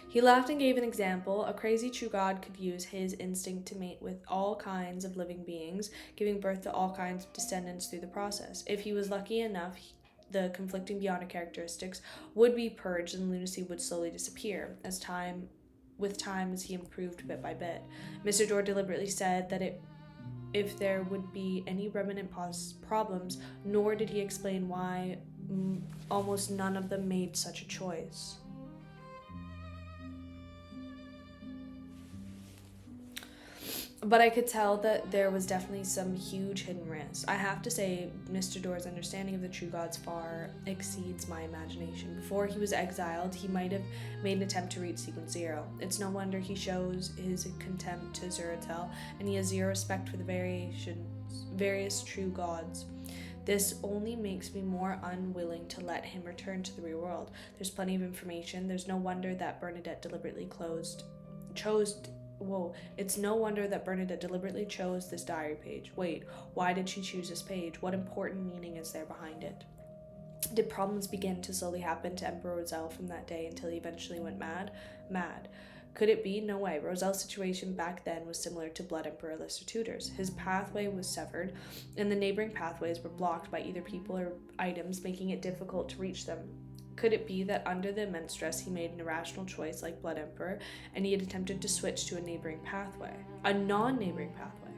He laughed and gave an example. A crazy true god could use his instinct to mate with all kinds of living beings, giving birth to all kinds of descendants through the process. If he was lucky enough, the conflicting beyonder characteristics would be purged and lunacy would slowly disappear as he improved bit by bit. Mr. Dorr deliberately said that if there would be any remnant problems, nor did he explain why almost none of them made such a choice. But I could tell that there was definitely some huge hidden risk. I have to say, Mr. Dorr's understanding of the true gods far exceeds my imagination. Before he was exiled, he might have made an attempt to reach Sequence 0. It's no wonder he shows his contempt to Zuratel, and he has zero respect for the various true gods. This only makes me more unwilling to let him return to the real world. There's plenty of information. There's no wonder that Bernadette deliberately it's no wonder that Bernadette deliberately chose this diary page. Wait, why did she choose this page? What important meaning is there behind it? Did problems begin to slowly happen to Emperor Roselle from that day until he eventually went mad? Mad. Could it be? No way. Roselle's situation back then was similar to Blood Emperor Alistair Tudor's. His pathway was severed, and the neighboring pathways were blocked by either people or items, making it difficult to reach them. Could it be that under the immense stress he made an irrational choice like Blood Emperor, and he had attempted to switch to a neighboring pathway? A non-neighboring pathway.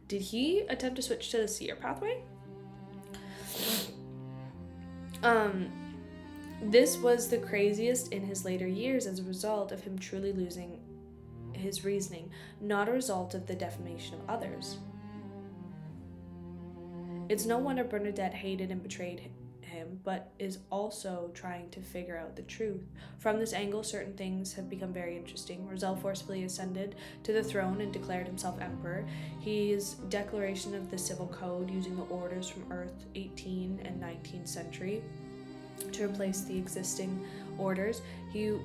Did he attempt to switch to the seer pathway? This was the craziest in his later years as a result of him truly losing his reasoning, not a result of the defamation of others. It's no wonder Bernadette hated and betrayed him, but is also trying to figure out the truth. From this angle, certain things have become very interesting. Roselle forcefully ascended to the throne and declared himself emperor. His declaration of the civil code using the orders from Earth 18th and 19th century to replace the existing orders. He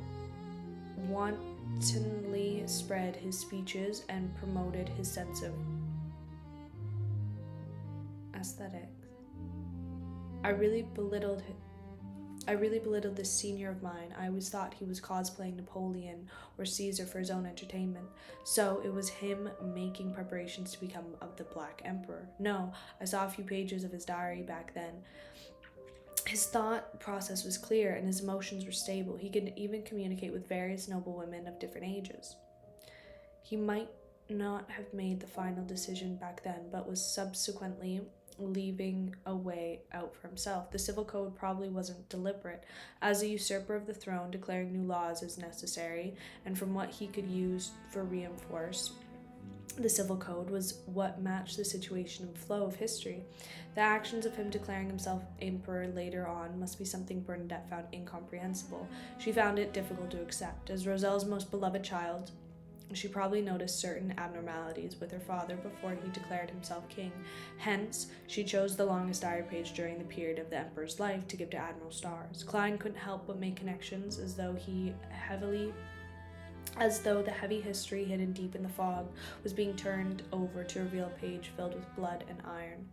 wantonly spread his speeches and promoted his sense of aesthetics. I really belittled this senior of mine. I always thought he was cosplaying Napoleon or Caesar for his own entertainment. So it was him making preparations to become of the Black Emperor. No, I saw a few pages of his diary back then. His thought process was clear and his emotions were stable. He could even communicate with various noble women of different ages. He might not have made the final decision back then, but was subsequently leaving a way out for himself. The civil code probably wasn't deliberate. As a usurper of the throne, declaring new laws is necessary, and from what he could use for reinforce The civil code was what matched the situation and flow of history. The actions of him declaring himself emperor later on must be something Bernadette found incomprehensible. She found it difficult to accept. As Roselle's most beloved child, she probably noticed certain abnormalities with her father before he declared himself king. Hence, she chose the longest diary page during the period of the emperor's life to give to Admiral Stars. Klein couldn't help but make connections as though the heavy history hidden deep in the fog was being turned over to reveal a page filled with blood and iron.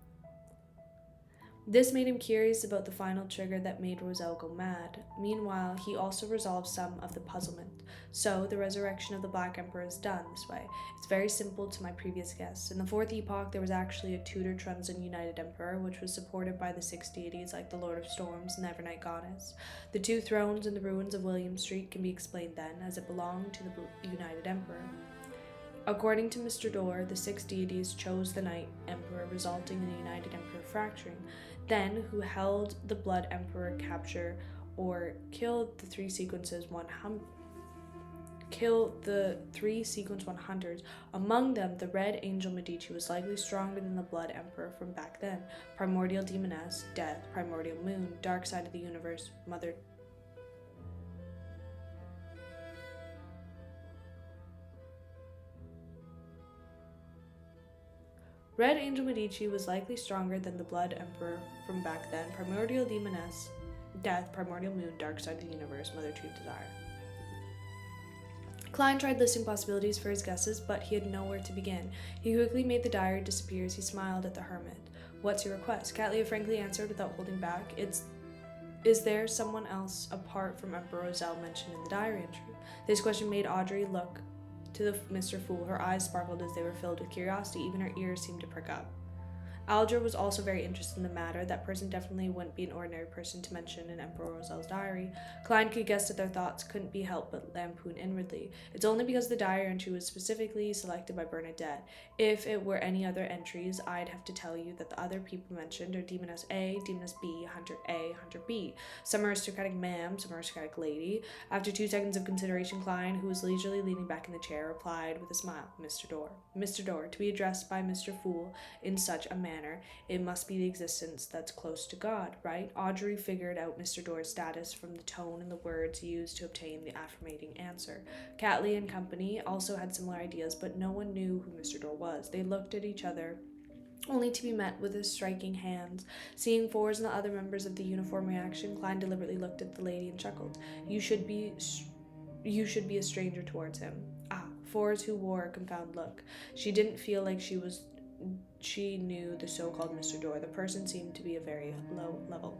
This made him curious about the final trigger that made Roselle go mad. Meanwhile, he also resolved some of the puzzlement. So, the resurrection of the Black Emperor is done this way. It's very simple to my previous guess. In the Fourth Epoch, there was actually a Tudor Trunnion United Emperor, which was supported by the 6 deities like the Lord of Storms and the Evernight Goddess. The 2 thrones in the ruins of William Street can be explained then, as it belonged to the United Emperor. According to Mr. Dorr, the 6 deities chose the Night Emperor, resulting in the United Emperor fracturing. Then, who held the Blood Emperor capture or kill the 3 sequence 100s. Among them, the Red Angel Medici was likely stronger than the Blood Emperor from back then. Primordial Demoness, Death, Primordial Moon, Dark Side of the Universe, Mother... Red Angel Medici was likely stronger than the Blood Emperor from back then. Primordial Demoness, Death, Primordial Moon, Dark Side of the Universe, Mother True Desire. Klein tried listing possibilities for his guesses, but he had nowhere to begin. He quickly made the diary disappear as he smiled at the hermit. "What's your request?" Cattleya frankly answered without holding back. Is there someone else apart from Emperor Roselle mentioned in the diary entry? This question made Audrey look to Mr. Fool. Her eyes sparkled as they were filled with curiosity. Even her ears seemed to prick up. Alger was also very interested in the matter. That person definitely wouldn't be an ordinary person to mention in Emperor Roselle's diary. Klein could guess that their thoughts couldn't be helped but lampoon inwardly. It's only because the diary entry was specifically selected by Bernadette. If it were any other entries, I'd have to tell you that the other people mentioned are Demoness A, Demoness B, Hunter A, Hunter B. Some aristocratic ma'am, some aristocratic lady. After 2 seconds of consideration, Klein, who was leisurely leaning back in the chair, replied with a smile, Mr. Dorr. Mr. Dorr, to be addressed by Mr. Fool in such a manner, it must be the existence that's close to God, right? Audrey figured out Mr. Dorr's status from the tone and the words used to obtain the affirmating answer. Catley and company also had similar ideas, but no one knew who Mr. Dorr was. They looked at each other, only to be met with a striking hands. Seeing Fours and the other members of the uniform reaction, Klein deliberately looked at the lady and chuckled. You should be a stranger towards him. Fours, who wore a confounded look. She didn't feel like she knew the so-called Mr. Dorr. The person seemed to be a very low level.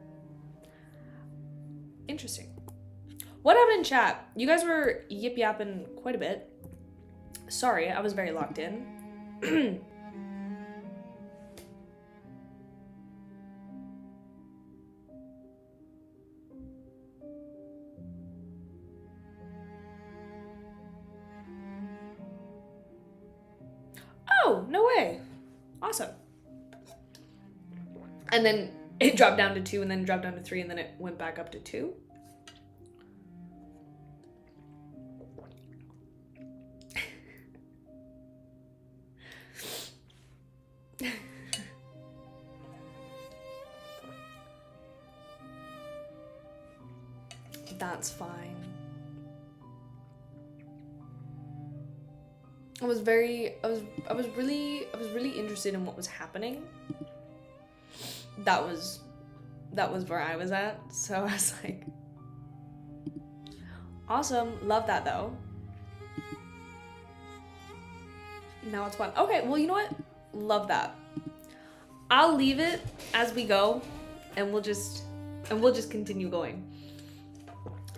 Interesting. What happened in chat? You guys were yip-yapping quite a bit. Sorry, I was very locked in. Oh, no way. Awesome. And then it dropped down to 2 and then dropped down to 3 and then it went back up to 2. That's fine. I was really interested in what was happening. That was where I was at. So I was like, awesome. Love that though. Now it's fun. Okay, well, you know what? Love that. I'll leave it as we go and we'll just continue going.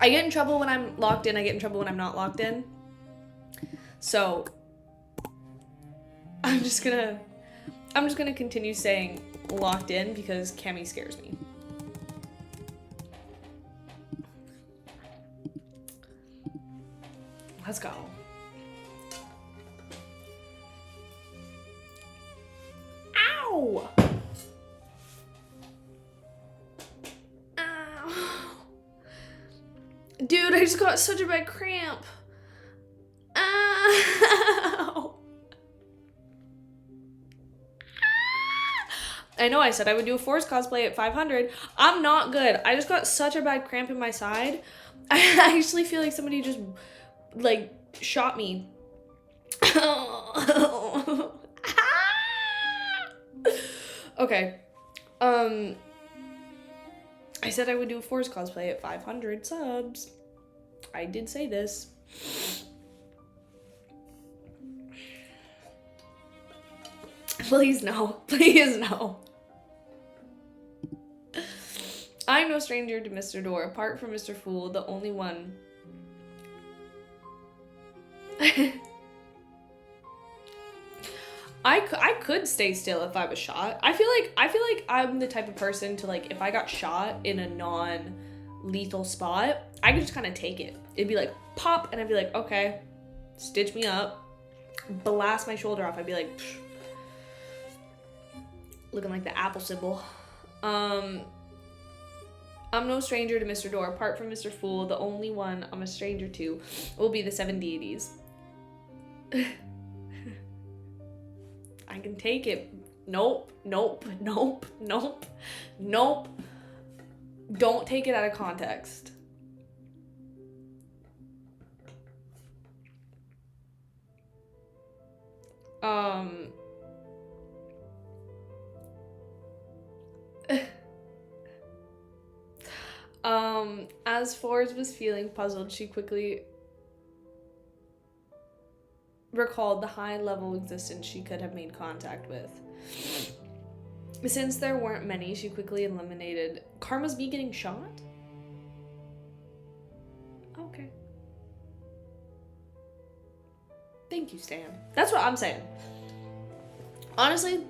I get in trouble when I'm locked in. I get in trouble when I'm not locked in. So I'm just gonna continue saying locked in because Cammy scares me. Let's go. Ow! Ow! Dude, I just got such a bad cramp. Ow! I know I said I would do a Force cosplay at 500. I'm not good. I just got such a bad cramp in my side. I actually feel like somebody just, like, shot me. Okay. I said I would do a Force cosplay at 500 subs. I did say this. Please no. Please no. I'm no stranger to Mr. Door. Apart from Mr. Fool, the only one. I could stay still if I was shot. I feel like I'm the type of person to, like, if I got shot in a non-lethal spot, I could just kind of take it. It'd be like pop, and I'd be like, okay, stitch me up, blast my shoulder off. I'd be like, psh. Looking like the Apple symbol. I'm no stranger to Mr. Door. Apart from Mr. Fool, the only one I'm a stranger to will be the 7 deities. I can take it. Nope, nope, nope, nope, nope. Don't take it out of context. As Forbes was feeling puzzled, she quickly recalled the high-level existence she could have made contact with. Since there weren't many, she quickly eliminated... Karma's me getting shot? Okay. Thank you, Stan. That's what I'm saying. Honestly,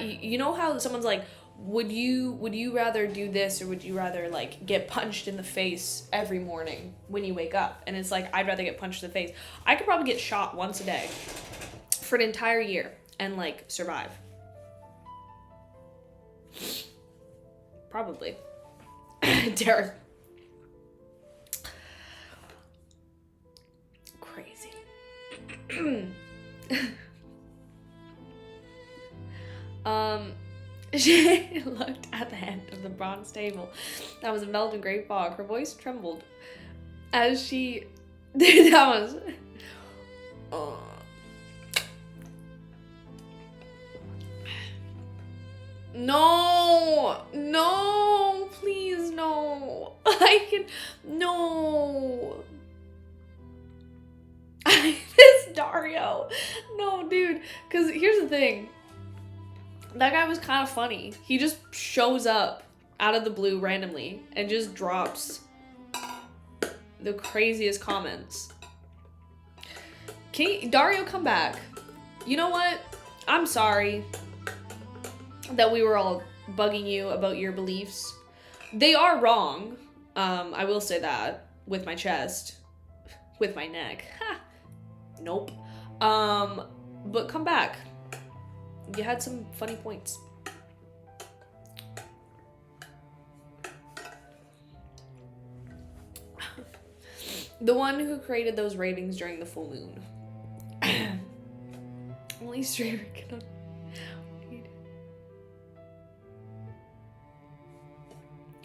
you know how someone's like, would you rather do this, or would you rather, like, get punched in the face every morning when you wake up? And it's like, I'd rather get punched in the face. I could probably get shot once a day for an entire year and, like, survive. Probably. Derek. Crazy. She looked at the end of the bronze table that was enveloped in great fog. Her voice trembled as she... that was... No, please, no. I can... No. This Dario. No, dude. Because here's the thing. That guy was kind of funny. He just shows up out of the blue randomly and just drops the craziest comments. Dario, come back. You know what? I'm sorry that we were all bugging you about your beliefs. They are wrong. I will say that. With my chest. With my neck. Ha! Nope. But come back. You had some funny points. The one who created those ravings during the full moon. Only streamer can...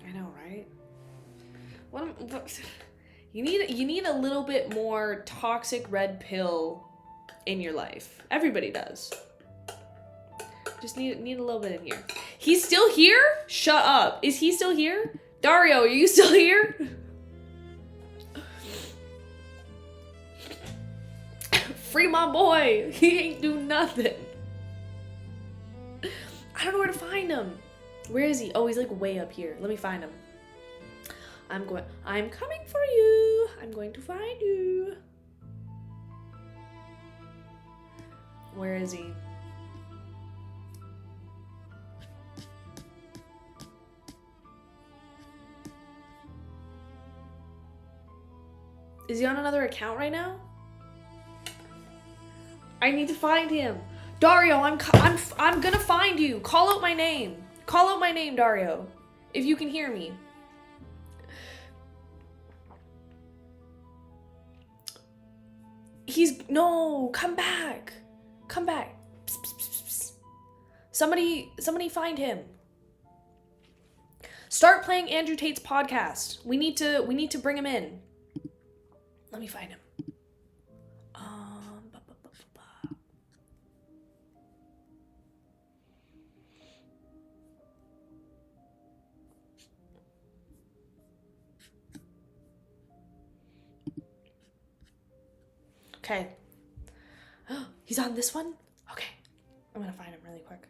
I know, right? What you need a little bit more toxic red pill in your life. Everybody does. Just need a little bit in here. He's still here? Shut up. Is he still here? Dario, are you still here? Free my boy. He ain't do nothing. I don't know where to find him. Where is he? Oh, he's like way up here. Let me find him. I'm coming for you. I'm going to find you. Where is he? Is he on another account right now? I need to find him. Dario, I'm gonna find you. Call out my name. Call out my name, Dario. If you can hear me. No, come back. Come back. Psst, psst, psst, psst. Somebody find him. Start playing Andrew Tate's podcast. We need to bring him in. Let me find him. Okay. He's on this one? Okay. I'm gonna find him really quick.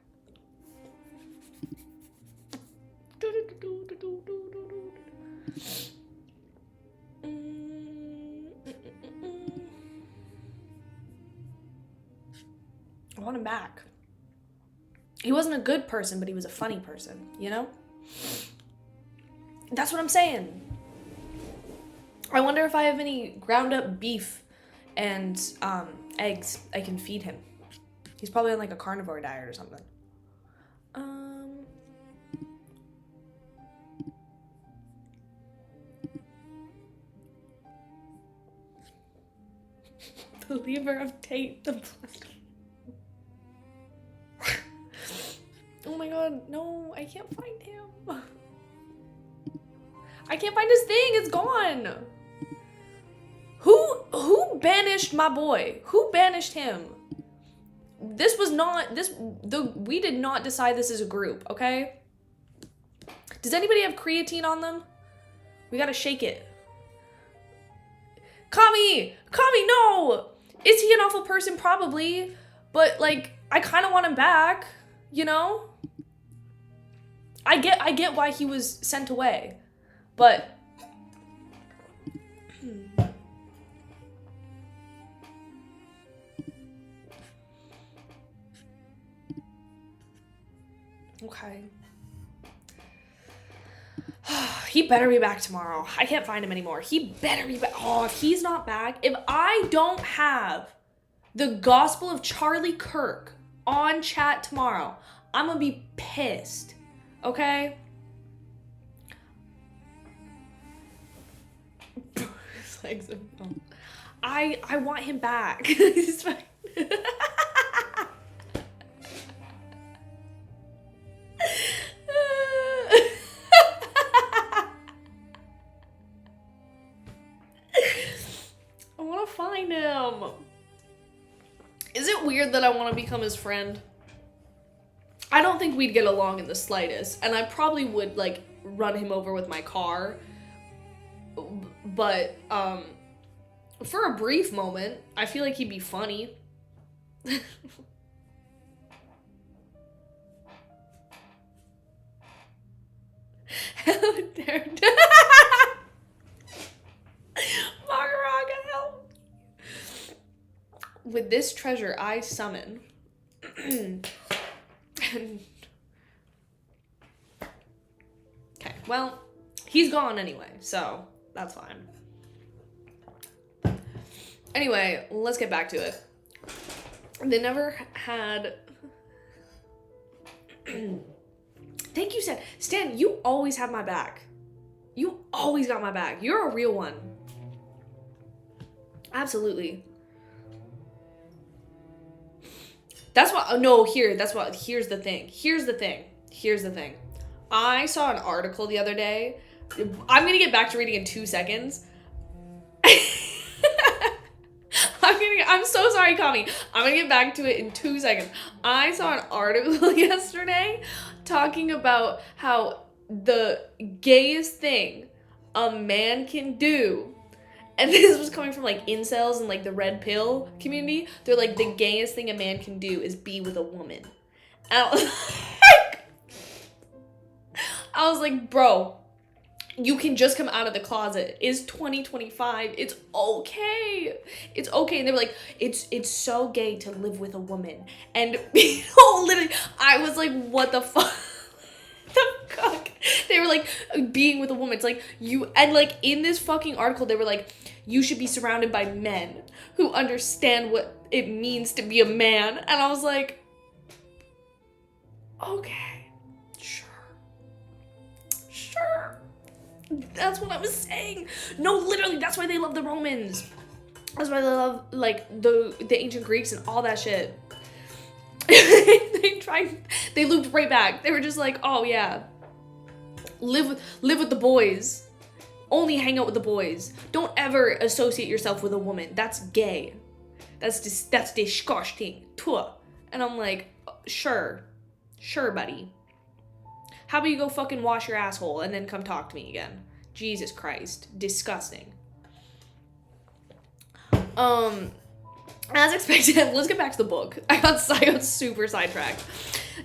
I want him back. He wasn't a good person, but he was a funny person, you know? That's what I'm saying. I wonder if I have any ground up beef and eggs I can feed him. He's probably on like a carnivore diet or something. Believer of Tate the Blood. Oh my god, no, I can't find him. I can't find his thing, it's gone. Who banished my boy? Who banished him? We did not decide this as a group, okay? Does anybody have creatine on them? We gotta shake it. Kami, no! Is he an awful person? Probably. But, like, I kind of want him back, you know? I get why he was sent away. But... Okay. He better be back tomorrow. I can't find him anymore. He better be back. Oh, if he's not back, if I don't have the Gospel of Charlie Kirk on chat tomorrow, I'm gonna be pissed. Okay? His legs are... I want him back. He's fine. I want to find him. Is it weird that I want to become his friend? I don't think we'd get along in the slightest, and I probably would, like, run him over with my car. But, for a brief moment, I feel like he'd be funny. Magaraga, help! With this treasure, I summon. Okay, well, he's gone anyway, so that's fine. Anyway, let's get back to it. They never had... Thank you, Stan. Stan, you always have my back. You always got my back. You're a real one. Absolutely. That's what, no, here's the thing. I saw an article the other day. I'm gonna get back to reading in 2 seconds. I'm so sorry, Kami. I'm gonna get back to it in 2 seconds. I saw an article yesterday talking about how the gayest thing a man can do, and this was coming from like incels and like the red pill community. They're like, the gayest thing a man can do is be with a woman. And I was like, bro, you can just come out of the closet. It's 2025. It's okay. It's okay. And they were like, it's so gay to live with a woman. And literally, I was like, what the fuck? The fuck? They were like, being with a woman. It's like, and like in this fucking article, they were like, you should be surrounded by men who understand what it means to be a man. And I was like, okay, sure. That's what I was saying. No, literally, that's why they love the Romans. That's why they love, like, the ancient Greeks and all that shit. They trying. They looped right back. They were just like, oh yeah, live with the boys. Only hang out with the boys. Don't ever associate yourself with a woman. That's gay. That's disgusting. Tuh. And I'm like, sure, buddy. How about you go fucking wash your asshole and then come talk to me again? Jesus Christ, disgusting. As expected, let's get back to the book. I got super sidetracked.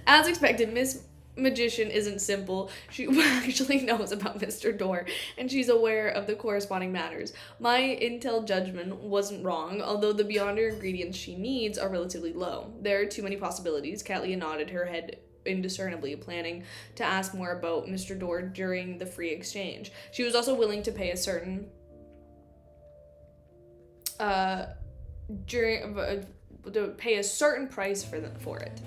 As expected, Miss Magician isn't simple. She actually knows about Mr. Door, and she's aware of the corresponding matters. My intel judgment wasn't wrong, although the beyond her ingredients she needs are relatively low. There are too many possibilities. Cattleya nodded her head indiscernibly, planning to ask more about Mr. Door during the free exchange. She was also willing to pay a certain to pay a certain price for it.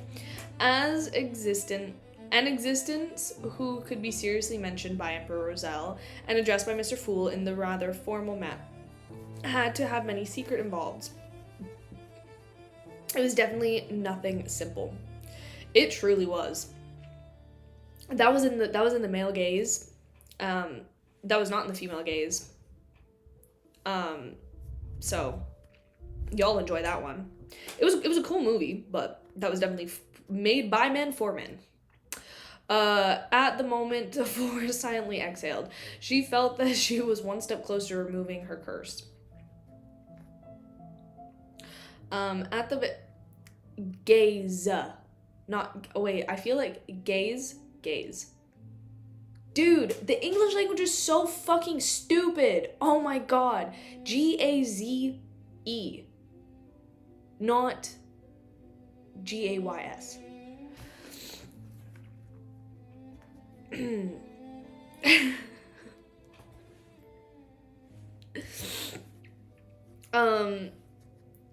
As an existence who could be seriously mentioned by Emperor Roselle and addressed by Mr. Fool in the rather formal manner, had to have many secret involved. It was definitely nothing simple. It truly was. That was in the male gaze. That was not in the female gaze. So y'all enjoy that one. It was a cool movie, but that was definitely made by men for men. At the moment, Flora silently exhaled. She felt that she was one step closer to removing her curse. At the gaze, not, oh wait, I feel like gaze. Dude, the English language is so fucking stupid. Oh my god. Gaze, not gays.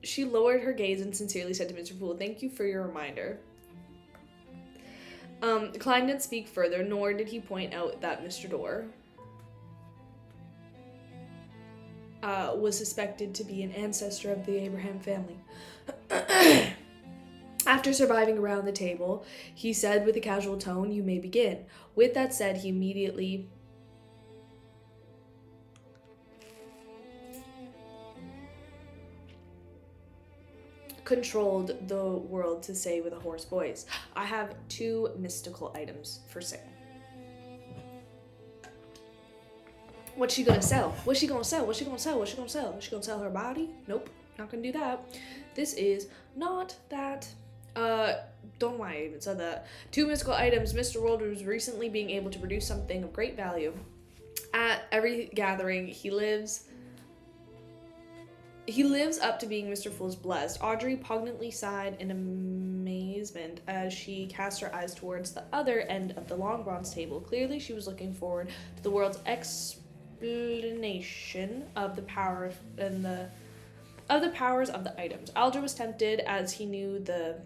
She lowered her gaze and sincerely said to Mr. Fool, "Thank you for your reminder." Klein didn't speak further, nor did he point out that Mr. Door was suspected to be an ancestor of the Abraham family. After surviving around the table, he said with a casual tone, "You may begin." With that said, he immediately controlled the world to say with a hoarse voice, "I have 2 mystical items for sale." What's she gonna sell? What's she gonna sell? What's she gonna sell? What's she gonna sell? Is she gonna sell her body? Nope, not gonna do that. This is not that. Don't know why I even said that. 2 mystical items. Mr. World was recently being able to produce something of great value. At every gathering, he lives up to being Mr. Fool's blessed. Audrey poignantly sighed in amazement as she cast her eyes towards the other end of the long bronze table. Clearly, she was looking forward to the world's explanation of the powers of the items. Aldra was tempted, as he knew the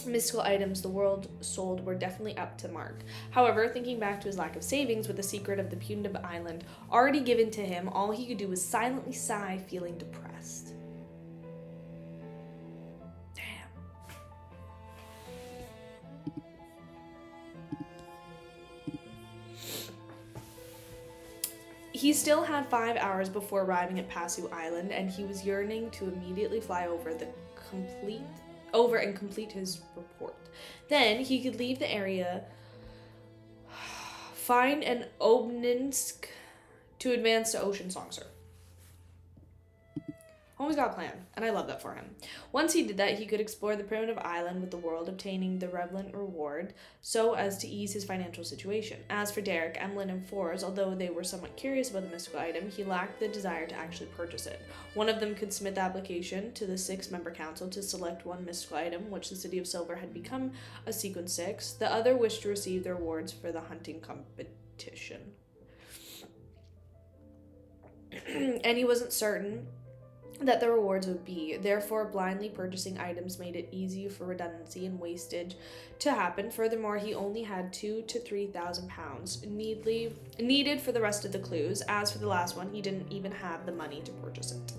mystical items the world sold were definitely up to mark. However, thinking back to his lack of savings with the secret of the punitive island already given to him, all he could do was silently sigh, feeling depressed. Damn. He still had 5 hours before arriving at Passu Island, and he was yearning to immediately fly over and complete his report. Then he could leave the area, find an Obninsk to advance to Ocean Songster. Homie's got a plan, and I love that for him. Once he did that, he could explore the primitive island with the world, obtaining the relevant reward so as to ease his financial situation. As for Derek, Emlyn, and Fours, although they were somewhat curious about the mystical item, he lacked the desire to actually purchase it. One of them could submit the application to the 6-member council to select one mystical item, which the City of Silver had become a Sequence 6. The other wished to receive the rewards for the hunting competition. And he wasn't certain that the rewards would be. Therefore, blindly purchasing items made it easy for redundancy and wastage to happen. Furthermore, he only had 2,000 to 3,000 pounds needed for the rest of the clues. As for the last one, he didn't even have the money to purchase it.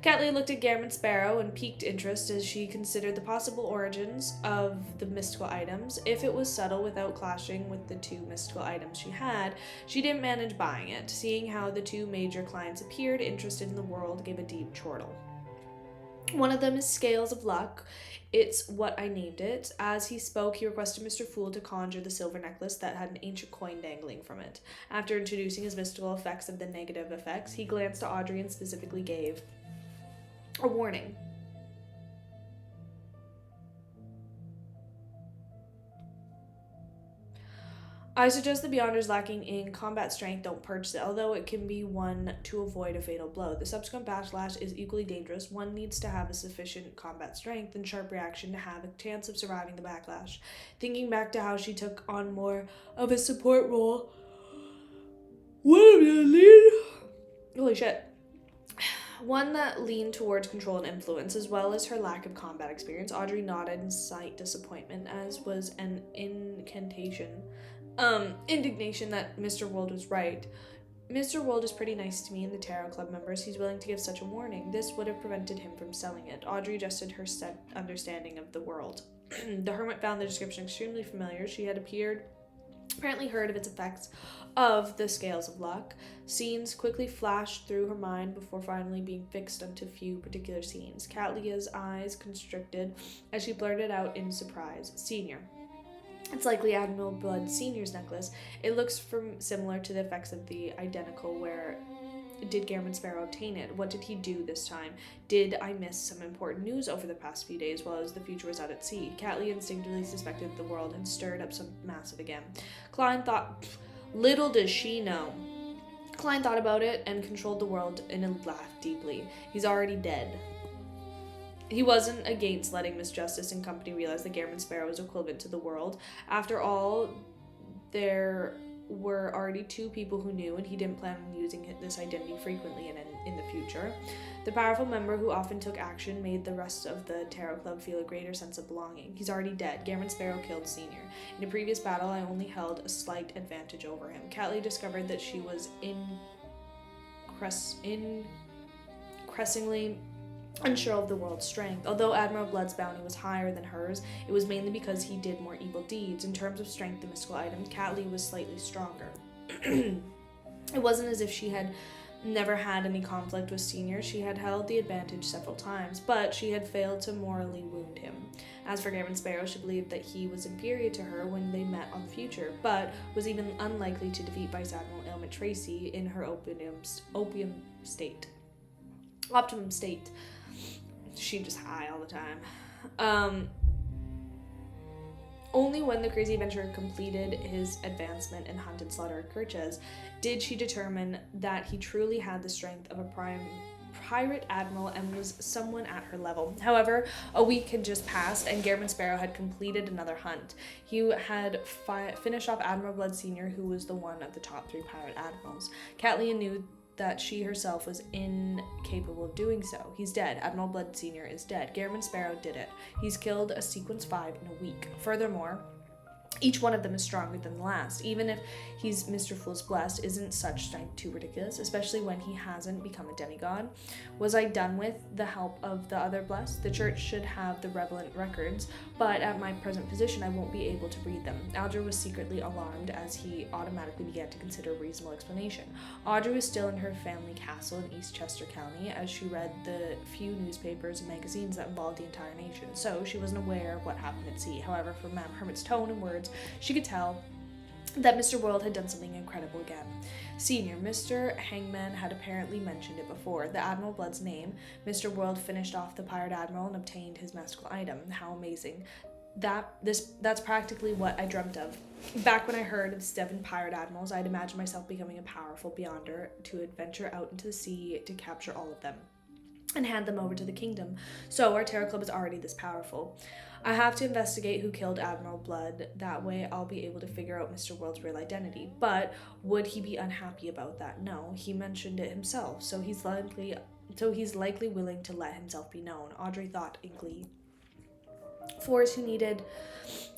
Catley looked at Gammon Sparrow in piqued interest as she considered the possible origins of the mystical items. If it was subtle without clashing with the two mystical items she had, she didn't manage buying it. Seeing how the two major clients appeared interested in the world gave a deep chortle. One of them is Scales of Luck. It's what I named it. As he spoke, he requested Mr. Fool to conjure the silver necklace that had an ancient coin dangling from it. After introducing his mystical effects of the negative effects, he glanced at Audrey and specifically gave a warning. I suggest the Beyonders lacking in combat strength don't purchase it, although it can be one to avoid a fatal blow. The subsequent backlash is equally dangerous. One needs to have a sufficient combat strength and sharp reaction to have a chance of surviving the backlash. Thinking back to how she took on more of a support role. What am I lead? Holy shit. One that leaned towards control and influence, as well as her lack of combat experience. Audrey nodded in slight disappointment, as was an indignation that Mr. Wold was right. Mr. Wold is pretty nice to me and the Tarot Club members. He's willing to give such a warning. This would have prevented him from selling it. Audrey adjusted her set understanding of the world. The hermit found the description extremely familiar. She had apparently heard of its effects of the Scales of Luck. Scenes quickly flashed through her mind before finally being fixed onto few particular scenes. Catlia's eyes constricted as she blurted out in surprise, "Senior. It's likely Admiral Blood Senior's necklace. It looks similar to the effects of the identical. Where did Gammon Sparrow obtain it? What did he do this time? Did I miss some important news over the past few days while the future was out at sea?" Catlia instinctively suspected the world had stirred up some massive again. Klein thought, little does she know. Klein thought about it and controlled the world and laughed deeply. He's already dead. He wasn't against letting Miss Justice and company realize that Gammon Sparrow was equivalent to the world. After all, there were already two people who knew, and he didn't plan on using this identity frequently in the future. The powerful member who often took action made the rest of the Tarot Club feel a greater sense of belonging. He's already dead. Gammon Sparrow killed Senior. In a previous battle, I only held a slight advantage over him. Catley discovered that she was increasingly unsure of the world's strength. Although Admiral Blood's bounty was higher than hers, it was mainly because he did more evil deeds. In terms of strength and mystical items, Catley was slightly stronger. It wasn't as if she had never had any conflict with Senior. She had held the advantage several times, but she had failed to morally wound him. As for Gammon Sparrow, she believed that he was inferior to her when they met on the future, but was even unlikely to defeat Vice Admiral Ailment Tracy in her optimum state. She just high all the time. Only when the crazy adventurer completed his advancement and hunted slaughtered Kirches did she determine that he truly had the strength of a pirate admiral and was someone at her level. However, a week had just passed and Gammon Sparrow had completed another hunt. He had finished off Admiral Blood Senior, who was the one of the top 3 pirate admirals. Catlea knew that she herself was incapable of doing so. He's dead. Admiral Blood Senior is dead. Gammon Sparrow did it. He's killed a Sequence 5 in a week. Furthermore, each one of them is stronger than the last. Even if he's Mr. Fool's blessed, isn't such strength too ridiculous, especially when he hasn't become a demigod? Was I done with the help of the other blessed? The church should have the relevant records, but at my present position, I won't be able to read them. Alger was secretly alarmed as he automatically began to consider a reasonable explanation. Audrey was still in her family castle in Eastchester County as she read the few newspapers and magazines that involved the entire nation, so she wasn't aware of what happened at sea. However, from Madame Hermit's tone and words, she could tell that Mr. World had done something incredible again. Senior, Mr. Hangman had apparently mentioned it before. The Admiral Blood's name. Mr. World finished off the pirate admiral and obtained his mystical item. How amazing. That's practically what I dreamt of. Back when I heard of 7 pirate admirals, I'd imagined myself becoming a powerful beyonder to adventure out into the sea to capture all of them and hand them over to the kingdom. So our Tarot Club is already this powerful. I have to investigate who killed Admiral Blood. That way I'll be able to figure out Mr. World's real identity. But would he be unhappy about that? No, he mentioned it himself, so he's likely willing to let himself be known. Audrey thought in glee. Forrest, who needed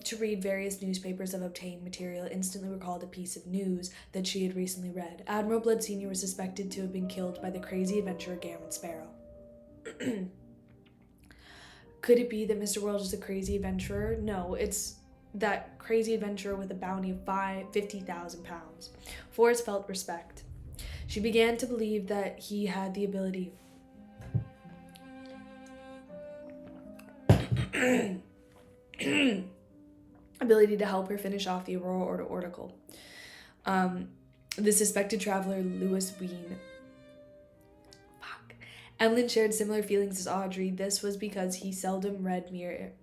to read various newspapers of obtained material, instantly recalled a piece of news that she had recently read. Admiral Blood Senior was suspected to have been killed by the crazy adventurer Gammon Sparrow. Could it be that Mr. World is a crazy adventurer? No, it's that crazy adventurer with a bounty of £50,000. Forrest felt respect. She began to believe that he had the ability to help her finish off the Aurora article. The suspected traveler, Lewis Ween. Emlyn shared similar feelings as Audrey. This was because he seldom read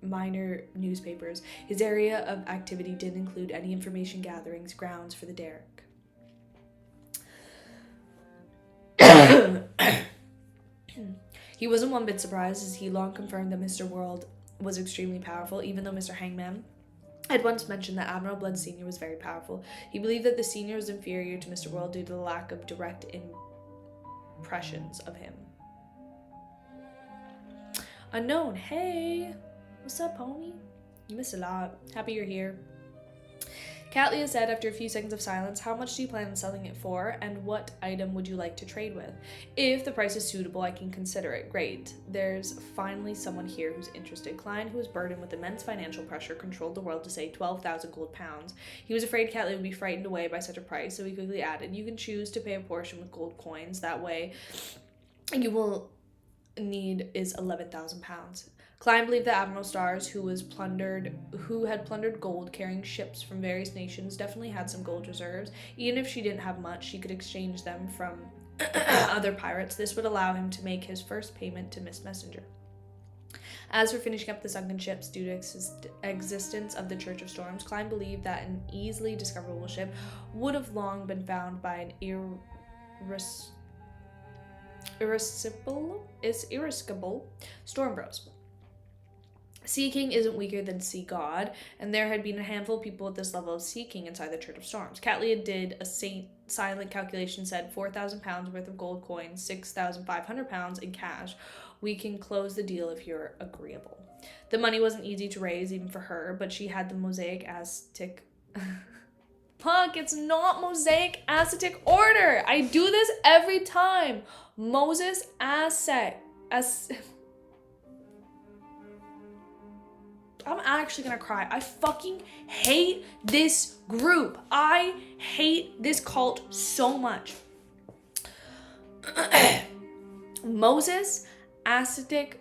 minor newspapers. His area of activity didn't include any information gatherings grounds for the derrick. He wasn't one bit surprised, as he long confirmed that Mr. World was extremely powerful, even though Mr. Hangman had once mentioned that Admiral Blood Sr. was very powerful. He believed that the Sr. was inferior to Mr. World due to the lack of direct impressions of him. Unknown, hey! What's up, homie? You missed a lot. Happy you're here. Katlia said after a few seconds of silence, how much do you plan on selling it for, and what item would you like to trade with? If the price is suitable, I can consider it. Great. There's finally someone here who's interested. Klein, who was burdened with immense financial pressure, controlled the world to say 12,000 gold pounds. He was afraid Katlia would be frightened away by such a price, so he quickly added, you can choose to pay a portion with gold coins. That way, you will need is 11,000 pounds. Klein believed that Admiral Stars, who had plundered gold carrying ships from various nations, definitely had some gold reserves. Even if she didn't have much, she could exchange them from other pirates. This would allow him to make his first payment to Miss Messenger. As for finishing up the sunken ships due to existence of the Church of Storms, Klein believed that an easily discoverable ship would have long been found by an irascible Storm Bros. Sea King isn't weaker than Sea God, and there had been a handful of people at this level of Sea King inside the Church of Storms. Katlia did a silent calculation, said 4,000 pounds worth of gold coins, 6,500 pounds in cash. We can close the deal if you're agreeable. The money wasn't easy to raise, even for her, but she had the Mosaic Aztec... Punk, it's not Mosaic Aztec order! I do this every time! Moses Aztec... I'm actually gonna cry. I fucking hate this group. I hate this cult so much. Moses Aztec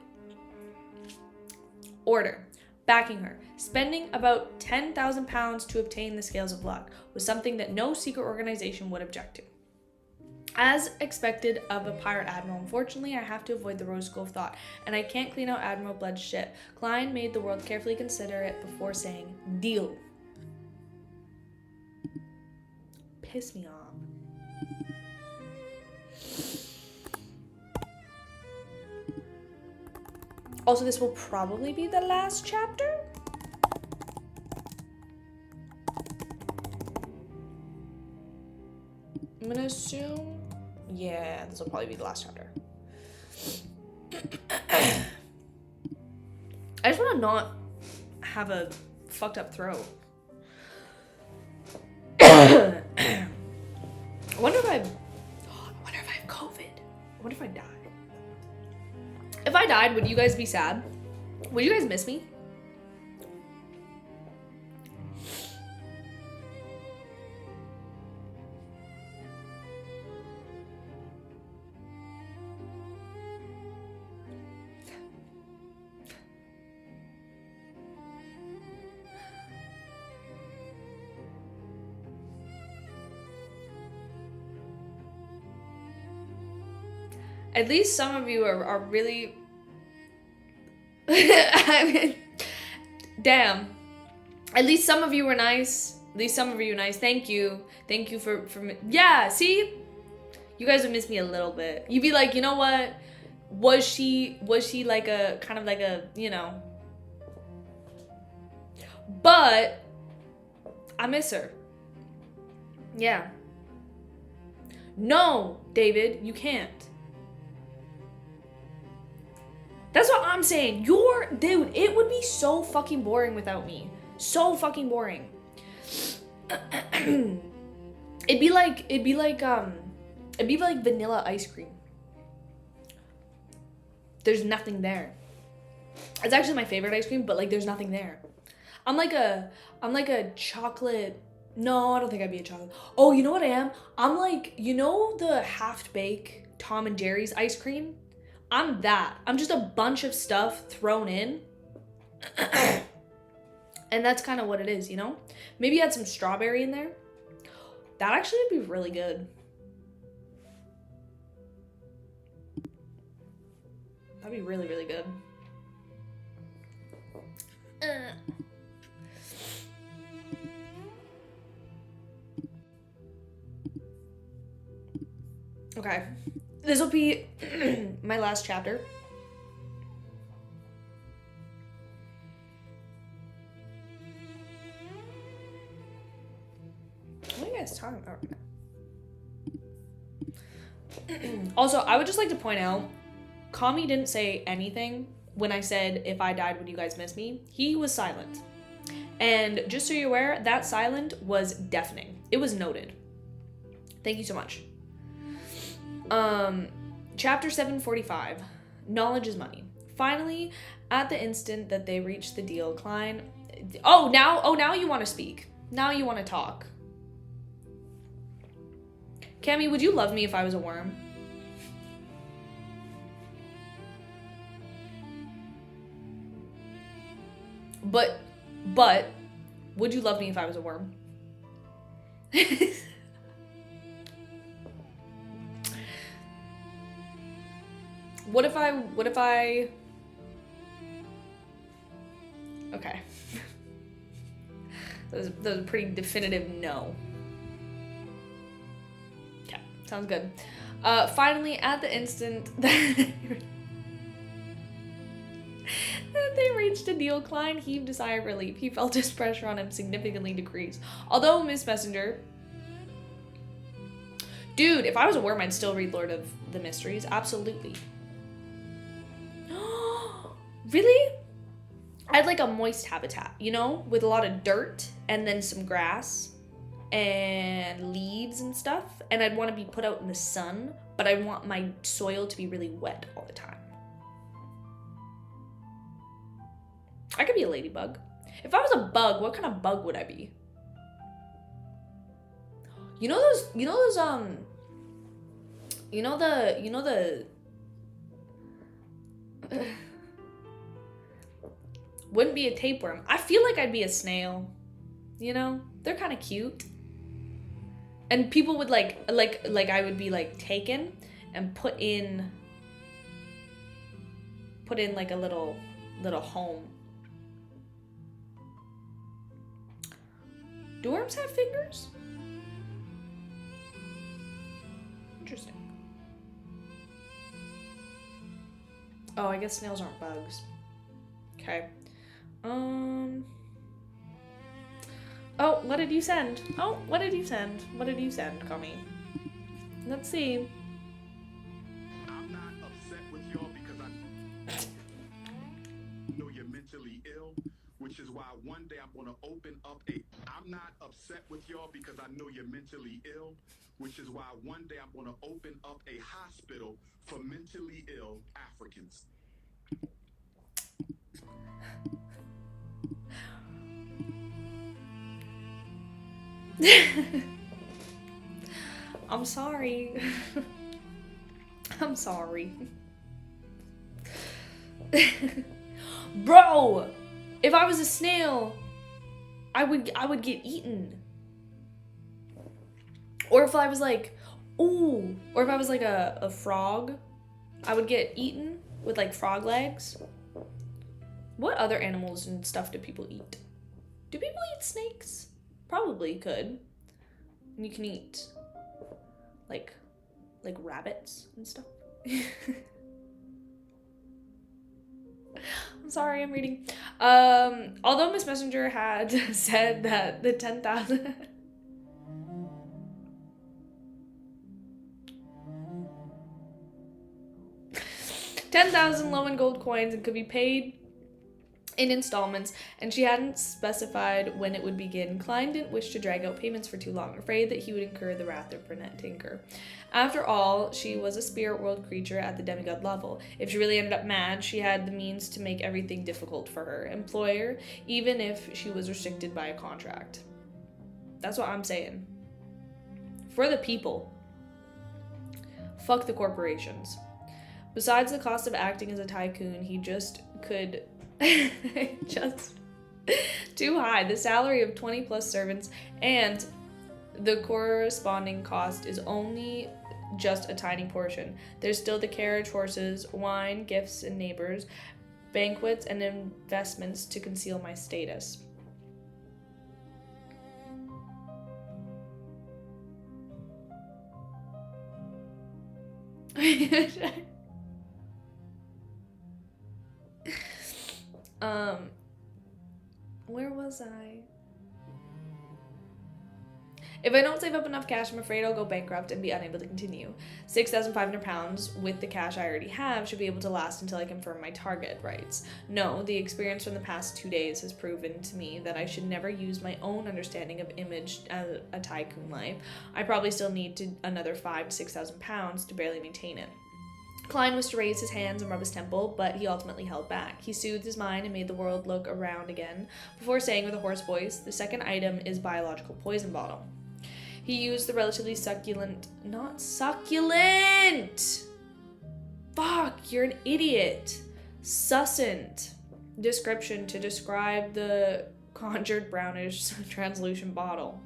order. Backing her. Spending about 10,000 pounds to obtain the Scales of Luck was something that no secret organization would object to. As expected of a pirate admiral, unfortunately, I have to avoid the Rose School of Thought, and I can't clean out Admiral Blood's ship. Klein made the world carefully consider it before saying, deal. Piss me off. Also, this will probably be the last chapter. I'm gonna assume, yeah, this will probably be the last chapter. I just want to not have a fucked up throat. I wonder if I have COVID. I wonder if I die. If I died, would you guys be sad? Would you guys miss me? At least some of you are really... I mean, damn. At least some of you were nice. At least some of you were nice. Thank you. Thank you for yeah, see? You guys would miss me a little bit. You'd be like, you know what? Was she like a, kind of like a, you know. But I miss her. Yeah. No, David, you can't. That's what I'm saying. Dude, it would be so fucking boring without me. So fucking boring. It'd be like vanilla ice cream. There's nothing there. It's actually my favorite ice cream, but like there's nothing there. I'm like a chocolate. No, I don't think I'd be a chocolate. Oh, you know what I am? I'm like, you know the half-bake Tom and Jerry's ice cream? I'm that. I'm just a bunch of stuff thrown in. And that's kind of what it is, you know? Maybe add some strawberry in there. That actually would be really good. That'd be really, really good. Okay. This will be my last chapter. What are you guys talking about? Also, I would just like to point out, Kami didn't say anything when I said, if I died, would you guys miss me? He was silent. And just so you're aware, that silent was deafening. It was noted. Thank you so much. Chapter 745. Knowledge is money. Finally, at the instant that they reached the deal, Klein... now you want to speak. Now you want to talk. Cammy, would you love me if I was a worm? But, would you love me if I was a worm? What if I... Okay. That was a pretty definitive no. Okay, sounds good. Finally, at the instant that they reached a deal, Klein heaved a sigh of relief. He felt his pressure on him significantly decrease. Although, Miss Messenger... Dude, if I was a worm, I'd still read Lord of the Mysteries. Absolutely. Really? I'd like a moist habitat, you know? With a lot of dirt and then some grass and leaves and stuff. And I'd want to be put out in the sun, but I want my soil to be really wet all the time. I could be a ladybug. If I was a bug, what kind of bug would I be? You know the wouldn't be a tapeworm. I feel like I'd be a snail. You know? They're kind of cute. And people would like I would be like taken and put in like a little home. Do worms have fingers? Interesting. Oh, I guess snails aren't bugs. Okay. Oh, what did you send? Oh, what did you send? What did you send, Kami? Let's see. I'm not upset with y'all because I know you're mentally ill, which is why one day I'm going to open up I'm not upset with y'all because I know you're mentally ill, which is why one day I'm going to open up a hospital for mentally ill Africans. I'm sorry. I'm sorry. Bro, if I was a snail, I would get eaten. Or if I was like, ooh, or if I was like a frog, I would get eaten with like frog legs. What other animals and stuff do people eat? Do people eat snakes? Probably could. And you can eat like rabbits and stuff. I'm sorry, I'm reading. Although Miss Messenger had said that the 10,000 10,000 low and gold coins and could be paid in installments, and she hadn't specified when it would begin. Klein didn't wish to drag out payments for too long, afraid that he would incur the wrath of Brunette Tinker. After all, she was a spirit world creature at the demigod level. If she really ended up mad, she had the means to make everything difficult for her employer, even if she was restricted by a contract. That's what I'm saying. For the people. Fuck the corporations. Besides the cost of acting as a tycoon, he just could... just too high. The salary of 20 plus servants and the corresponding cost is only just a tiny portion. There's still the carriage horses, wine, gifts, and neighbors, banquets, and investments to conceal my status. Where was I? If I don't save up enough cash, I'm afraid I'll go bankrupt and be unable to continue. £6,500 with the cash I already have should be able to last until I confirm my target rights. No, the experience from the past 2 days has proven to me that I should never use my own understanding of image as a tycoon life. I probably still need another £5,000 to £6,000 to barely maintain it. Klein was to raise his hands and rub his temple, but he ultimately held back. He soothed his mind and made the world look around again, before saying with a hoarse voice, "The second item is biological poison bottle." He used the relatively not succulent! Fuck, you're an idiot. Succinct description to describe the conjured brownish translucent bottle.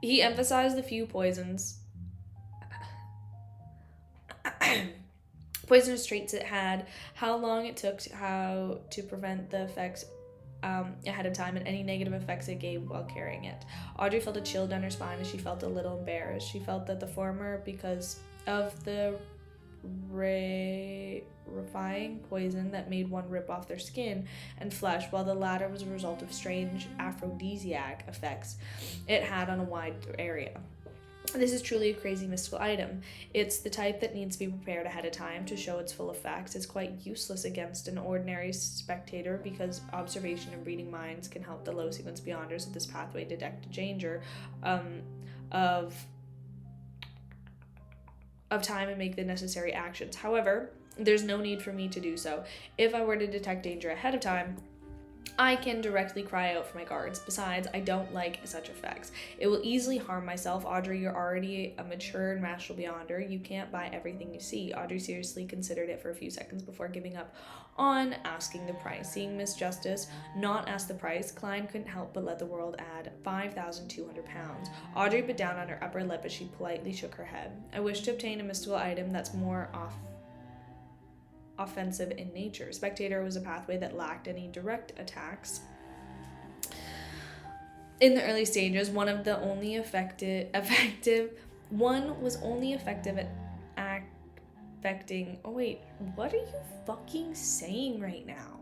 He emphasized the few poisonous traits it had, how long it took, how to prevent the effects ahead of time, and any negative effects it gave while carrying it. Audrey felt a chill down her spine as she felt a little embarrassed. She felt that the former, because of the refining poison that made one rip off their skin and flesh, while the latter was a result of strange aphrodisiac effects it had on a wide area. This is truly a crazy mystical item. It's the type that needs to be prepared ahead of time to show its full effects. It's quite useless against an ordinary spectator because observation and reading minds can help the low sequence beyonders of this pathway detect danger of time and make the necessary actions. However, there's no need for me to do so. If I were to detect danger ahead of time, I can directly cry out for my guards. Besides, I don't like such effects. It will easily harm myself. Audrey, you're already a mature and rational beyonder. You can't buy everything you see. Audrey seriously considered it for a few seconds before giving up on asking the price. Seeing Miss Justice not ask the price, Klein couldn't help but let the world add £5,200. Audrey bit down on her upper lip as she politely shook her head. I wish to obtain a mystical item that's more offensive in nature. Spectator was a pathway that lacked any direct attacks. In the early stages, one was only effective at affecting. Oh wait, what are you fucking saying right now?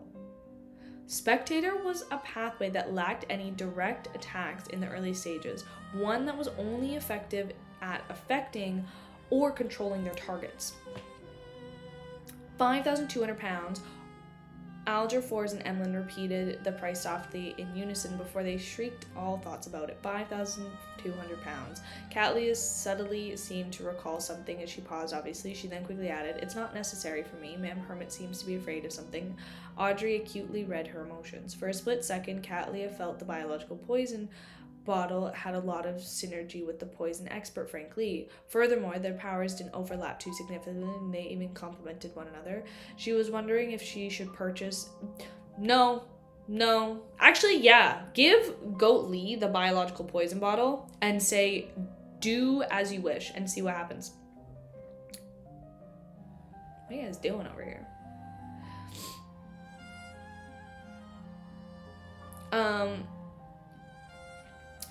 Spectator was a pathway that lacked any direct attacks in the early stages. One that was only effective at affecting or controlling their targets. £5,200. Alger, Fours, and Emlyn repeated the price softly in unison before they shrieked all thoughts about it. £5,200. Cattleya subtly seemed to recall something as she paused, obviously. She then quickly added, "It's not necessary for me. Ma'am Hermit seems to be afraid of something." Audrey acutely read her emotions. For a split second, Cattleya felt the biological poison bottle had a lot of synergy with the poison expert, Frank Lee. Furthermore, their powers didn't overlap too significantly, and they even complemented one another. She was wondering if she should purchase... No. Actually, yeah. Give Goat Lee the biological poison bottle and say, "Do as you wish," and see what happens. What are you guys doing over here?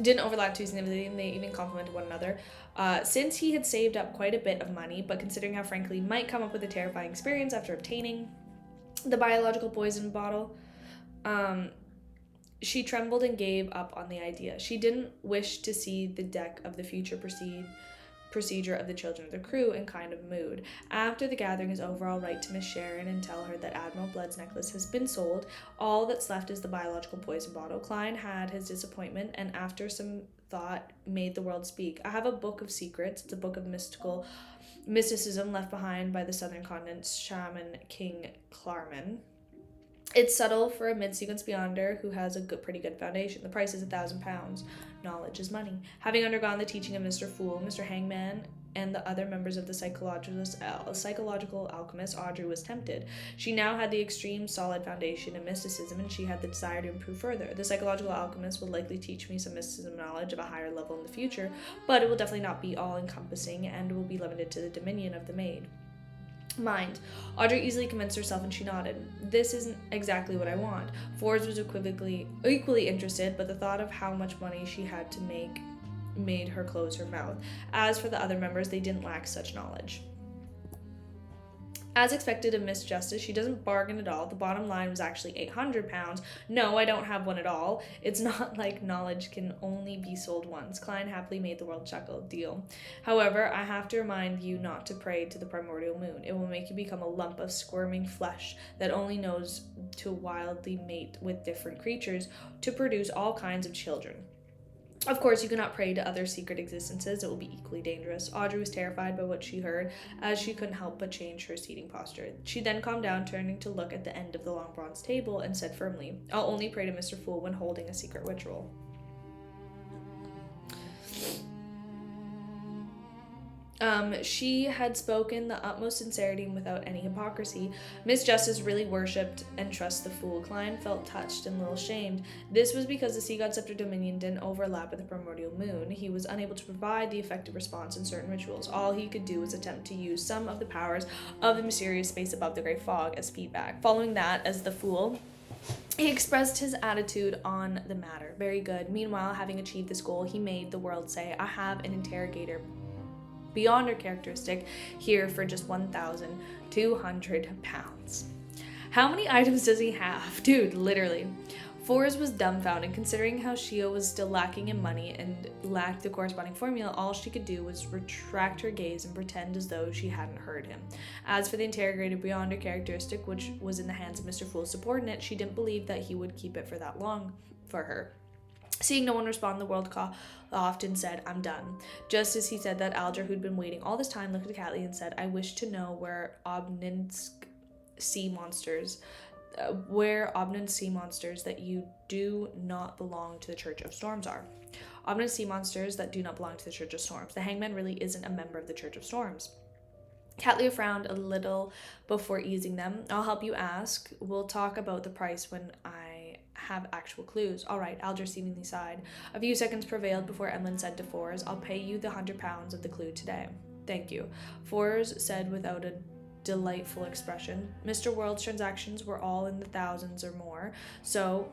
Didn't overlap too significantly, and they even complemented one another. Since he had saved up quite a bit of money, but considering how Frank Lee might come up with a terrifying experience after obtaining the biological poison bottle, she trembled and gave up on the idea. She didn't wish to see the deck of the future proceed procedure of the children of the crew and kind of mood. After the gathering is over, I'll write to Miss Sharon and tell her that Admiral Blood's necklace has been sold. All that's left is the biological poison bottle. Klein had his disappointment, and after some thought, made the world speak. I have a book of secrets. It's a book of mysticism left behind by the southern continent's shaman King Klarman. It's subtle for a mid-sequence beyonder who has a pretty good foundation. The price is £1,000. Knowledge is money. Having undergone the teaching of Mr. Fool, Mr. Hangman, and the other members of the psychological alchemist, Audrey was tempted. She now had the extreme solid foundation in mysticism, and she had the desire to improve further. The psychological alchemist will likely teach me some mysticism knowledge of a higher level in the future, but it will definitely not be all-encompassing and will be limited to the dominion of the maid. Mind. Audrey easily convinced herself and she nodded. This isn't exactly what I want. Forbes was equally interested, but the thought of how much money she had to make made her close her mouth. As for the other members, they didn't lack such knowledge. As expected of Miss Justice, she doesn't bargain at all. The bottom line was actually £800. No, I don't have one at all. It's not like knowledge can only be sold once. Klein happily made the world chuckle. Deal. However, I have to remind you not to pray to the primordial moon. It will make you become a lump of squirming flesh that only knows to wildly mate with different creatures to produce all kinds of children. Of course, you cannot pray to other secret existences. It will be equally dangerous. Audrey was terrified by what she heard, as she couldn't help but change her seating posture. She then calmed down, turning to look at the end of the long bronze table, and said firmly, I'll only pray to Mr. Fool when holding a secret ritual. She had spoken the utmost sincerity and without any hypocrisy. Miss Justice really worshipped and trusted the Fool. Klein felt touched and a little shamed. This was because the Sea God Scepter Dominion didn't overlap with the primordial moon. He was unable to provide the effective response in certain rituals. All he could do was attempt to use some of the powers of the mysterious space above the Great Fog as feedback. Following that, as the Fool, he expressed his attitude on the matter. Very good. Meanwhile, having achieved this goal, he made the world say, I have an interrogator beyond her characteristic here for just £1,200. How many items does he have? Dude, literally. Forbes was dumbfounded. Considering how Shio was still lacking in money and lacked the corresponding formula, all she could do was retract her gaze and pretend as though she hadn't heard him. As for the interrogator beyond her characteristic, which was in the hands of Mr. Fool's subordinate, she didn't believe that he would keep it for that long for her. Seeing no one respond, the world often said, I'm done. Just as he said that, Alger, who'd been waiting all this time, looked at Catley and said, I wish to know where Obninsk sea monsters that you do not belong to the Church of Storms are. Obninsk sea monsters that do not belong to the Church of Storms. The Hangman really isn't a member of the Church of Storms. Catley frowned a little before easing them. I'll help you ask. We'll talk about the price when I have actual clues. All right, Alger seemingly sighed. A few seconds prevailed before Emlyn said to Forbes, I'll pay you the £100 of the clue today. Thank you. Forbes said without a delightful expression. Mr. World's transactions were all in the thousands or more, so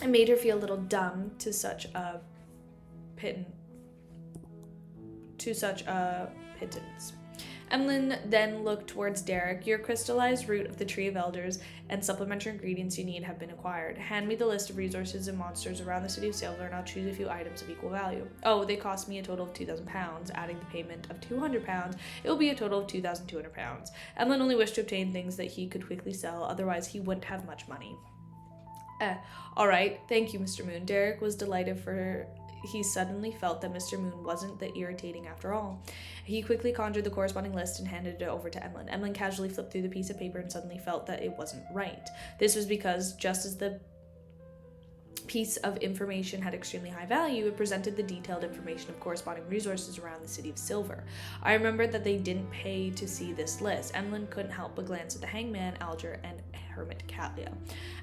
it made her feel a little dumb to such a pittance. Emlyn then looked towards Derek. Your crystallized root of the Tree of Elders and supplementary ingredients you need have been acquired. Hand me the list of resources and monsters around the city of Silver, and I'll choose a few items of equal value. Oh, they cost me a total of £2,000. Adding the payment of £200, it will be a total of £2,200. Emlyn only wished to obtain things that he could quickly sell, otherwise he wouldn't have much money. All right. Thank you, Mr. Moon. Derek was delighted for he suddenly felt that Mr. Moon wasn't that irritating after all. He quickly conjured the corresponding list and handed it over to Emlyn. Emlyn casually flipped through the piece of paper and suddenly felt that it wasn't right. This was because just as the piece of information had extremely high value, it presented the detailed information of corresponding resources around the city of Silver. I remembered that they didn't pay to see this list. Emlyn couldn't help but glance at the Hangman, Alger, and Hermit Catlia.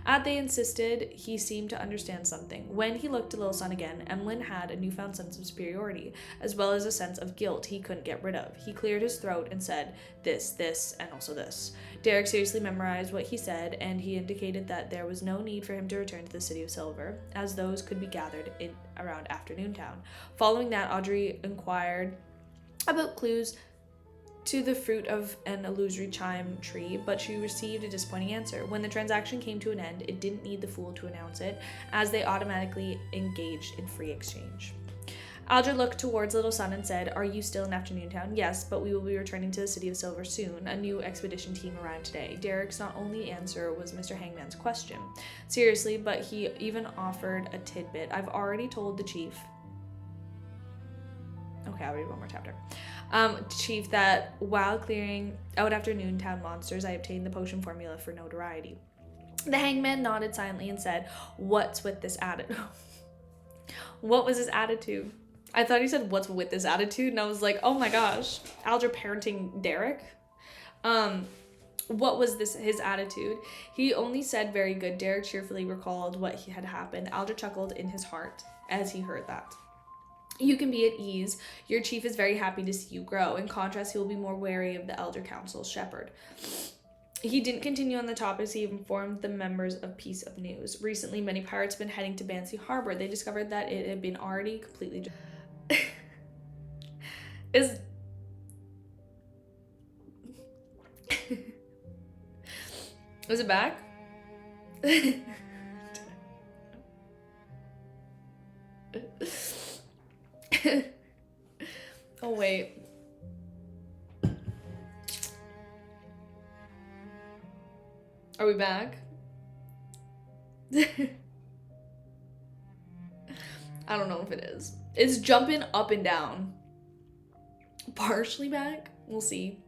As they insisted, he seemed to understand something. When he looked to Little Sun again, Emlyn had a newfound sense of superiority, as well as a sense of guilt he couldn't get rid of. He cleared his throat and said, this, and also this. Derek seriously memorized what he said, and he indicated that there was no need for him to return to the City of Silver, as those could be gathered in around Afternoon Town. Following that, Audrey inquired about clues to the fruit of an illusory chime tree, but she received a disappointing answer. When the transaction came to an end, it didn't need the Fool to announce it, as they automatically engaged in free exchange. Alger looked towards Little Sun and said, "Are you still in Afternoon Town?" "Yes, but we will be returning to the City of Silver soon. A new expedition team arrived today." Derek's not only answer was Mr. Hangman's question. Seriously, but he even offered a tidbit. "I've already told the chief." Okay, I'll read one more chapter. Chief, that while clearing out Afternoon Town monsters, I obtained the potion formula for notoriety." The Hangman nodded silently and said, "What's with this attitude?" What was his attitude? I thought he said, "What's with this attitude?" And I was like, oh my gosh, Alger parenting Derek? What was his attitude? He only said, "Very good." Derek cheerfully recalled what had happened. Alger chuckled in his heart as he heard that. "You can be at ease. Your chief is very happy to see you grow. In contrast, he will be more wary of the Elder Council's shepherd." He didn't continue on the topics. He informed the members of Piece of News. Recently, many pirates have been heading to Banshee Harbor. They discovered that it had been already completely... Is... Is it back? Oh, wait. Are we back? I don't know if it is. It's jumping up and down. Partially back? We'll see.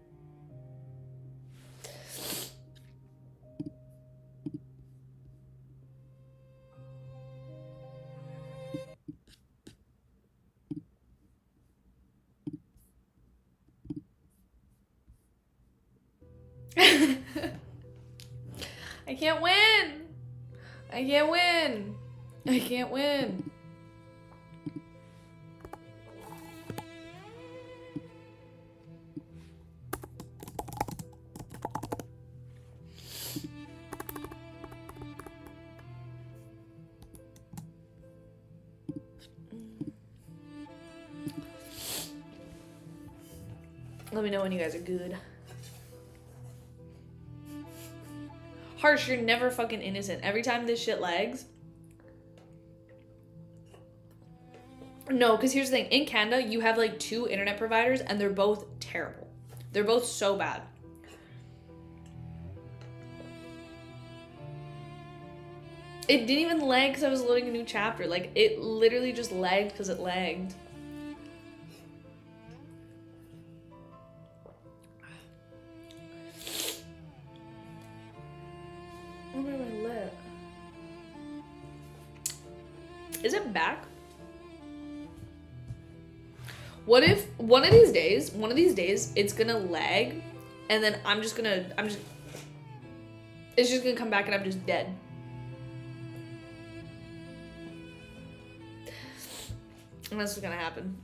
I can't win. I can't win. I can't win. Let me know when you guys are good. Harsh, you're never fucking innocent. Every time this shit lags. No, because here's the thing. In Canada, you have like 2 internet providers and they're both terrible. They're both so bad. It didn't even lag because I was loading a new chapter. Like, it literally just lagged because it lagged. Where am I lit? Is it back? What if one of these days, it's gonna lag and then it's just gonna come back and I'm just dead. And that's what's gonna happen.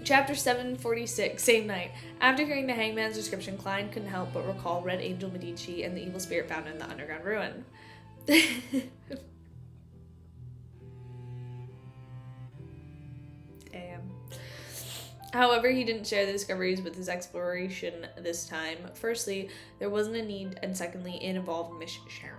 Chapter 746, same night. After hearing the Hangman's description, Klein couldn't help but recall Red Angel Medici and the evil spirit found in the underground ruin. Damn. However, he didn't share the discoveries with his exploration this time. Firstly, there wasn't a need, and secondly, it involved Miss Sharon.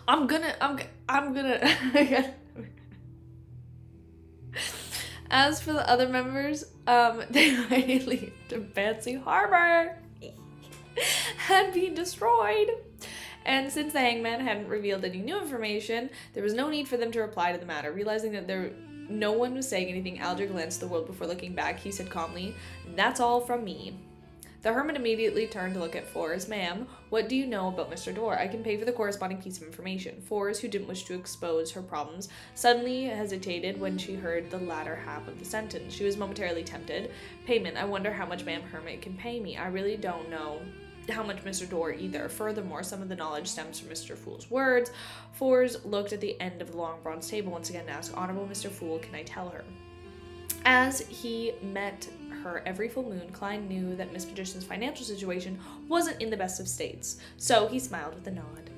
I'm gonna As for the other members, they already leave to Banshee Harbor had been destroyed. And since the Hangman hadn't revealed any new information, there was no need for them to reply to the matter. Realizing that no one was saying anything, Alger glanced at the world before looking back. He said calmly, "That's all from me." The hermit immediately turned to look at Fours. "Ma'am, what do you know about Mr. Dorr? I can pay for the corresponding piece of information." Fours, who didn't wish to expose her problems, suddenly hesitated when she heard the latter half of the sentence. She was momentarily tempted. "Payment, I wonder how much Ma'am Hermit can pay me. I really don't know how much Mr. Dorr either. Furthermore, some of the knowledge stems from Mr. Fool's words." Fours looked at the end of the long bronze table once again and asked, "Honorable Mr. Fool, can I tell her?" As he met her every full moon, Klein knew that Miss Magician's financial situation wasn't in the best of states, so he smiled with a nod.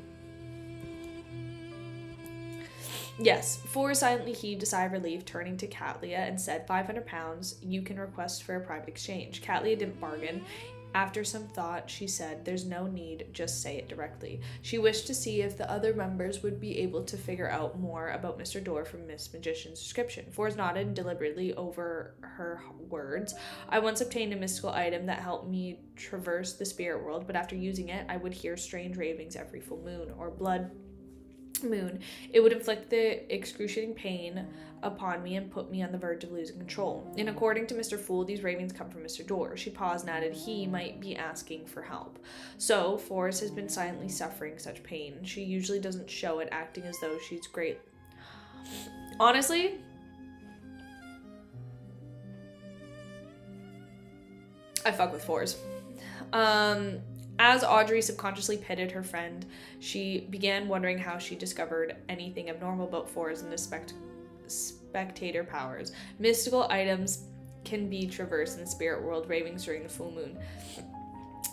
Yes, Forrest silently heaved a sigh of relief, turning to Catlia and said, £500 you can request for a private exchange. Catlia didn't bargain. After some thought, she said, there's no need, just say it directly. She wished to see if the other members would be able to figure out more about Mr. Dorr from Miss Magician's description. Forrest nodded deliberately over her words. I once obtained a mystical item that helped me traverse the spirit world, but after using it, I would hear strange ravings every full moon, or blood moon. It would inflict the excruciating pain upon me and put me on the verge of losing control. And according to Mr. Fool, these ravings come from Mr. Dorr. She paused and added he might be asking for help. So, Forrest has been silently suffering such pain. She usually doesn't show it, acting as though she's great. Honestly, I fuck with Forrest. As Audrey subconsciously pitted her friend, she began wondering how she discovered anything abnormal about Forrest and his spectator powers. Mystical items can be traversed in the spirit world, ravings during the full moon.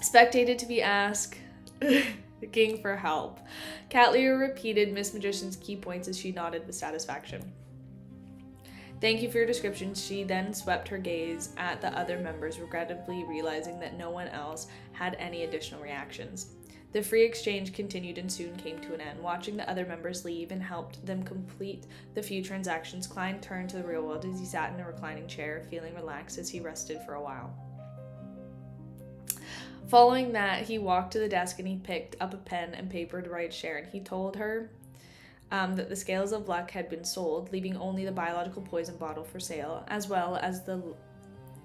Spectated to be asked the king for help. Catlia repeated Miss Magician's key points as she nodded with satisfaction. Thank you for your description. She then swept her gaze at the other members, regrettably realizing that no one else had any additional reactions. The free exchange continued and soon came to an end. Watching the other members leave and helped them complete the few transactions, Klein turned to the real world as he sat in a reclining chair, feeling relaxed as he rested for a while. Following that, he walked to the desk and he picked up a pen and paper to write Sharon. He told her that the scales of luck had been sold, leaving only the biological poison bottle for sale, as well as the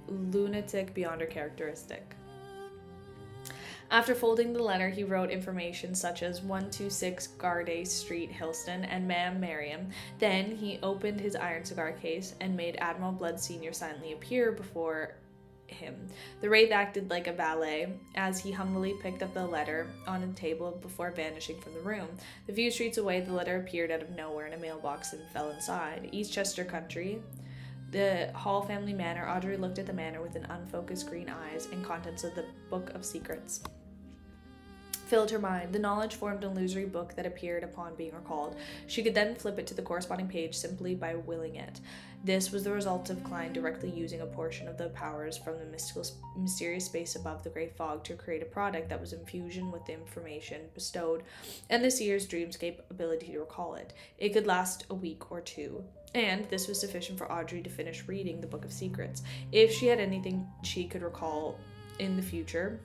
lunatic beyond her characteristic. After folding the letter, he wrote information such as 126 Garday Street, Hillston, and Ma'am Merriam. Then he opened his iron cigar case and made Admiral Blood Sr. silently appear before him. The wraith acted like a valet as he humbly picked up the letter on a table before vanishing from the room. The few streets away, the letter appeared out of nowhere in a mailbox and fell inside. Eastchester Country, the Hall family manor. Audrey looked at the manor with an unfocused green eyes, and contents of the Book of Secrets filled her mind. The knowledge formed an illusory book that appeared upon being recalled. She could then flip it to the corresponding page simply by willing it. This was the result of Klein directly using a portion of the powers from the mysterious space above the great fog to create a product that was in fusion with the information bestowed and the seer's dreamscape ability to recall it. It could last a week or two, and this was sufficient for Audrey to finish reading the Book of Secrets. If she had anything she could recall in the future,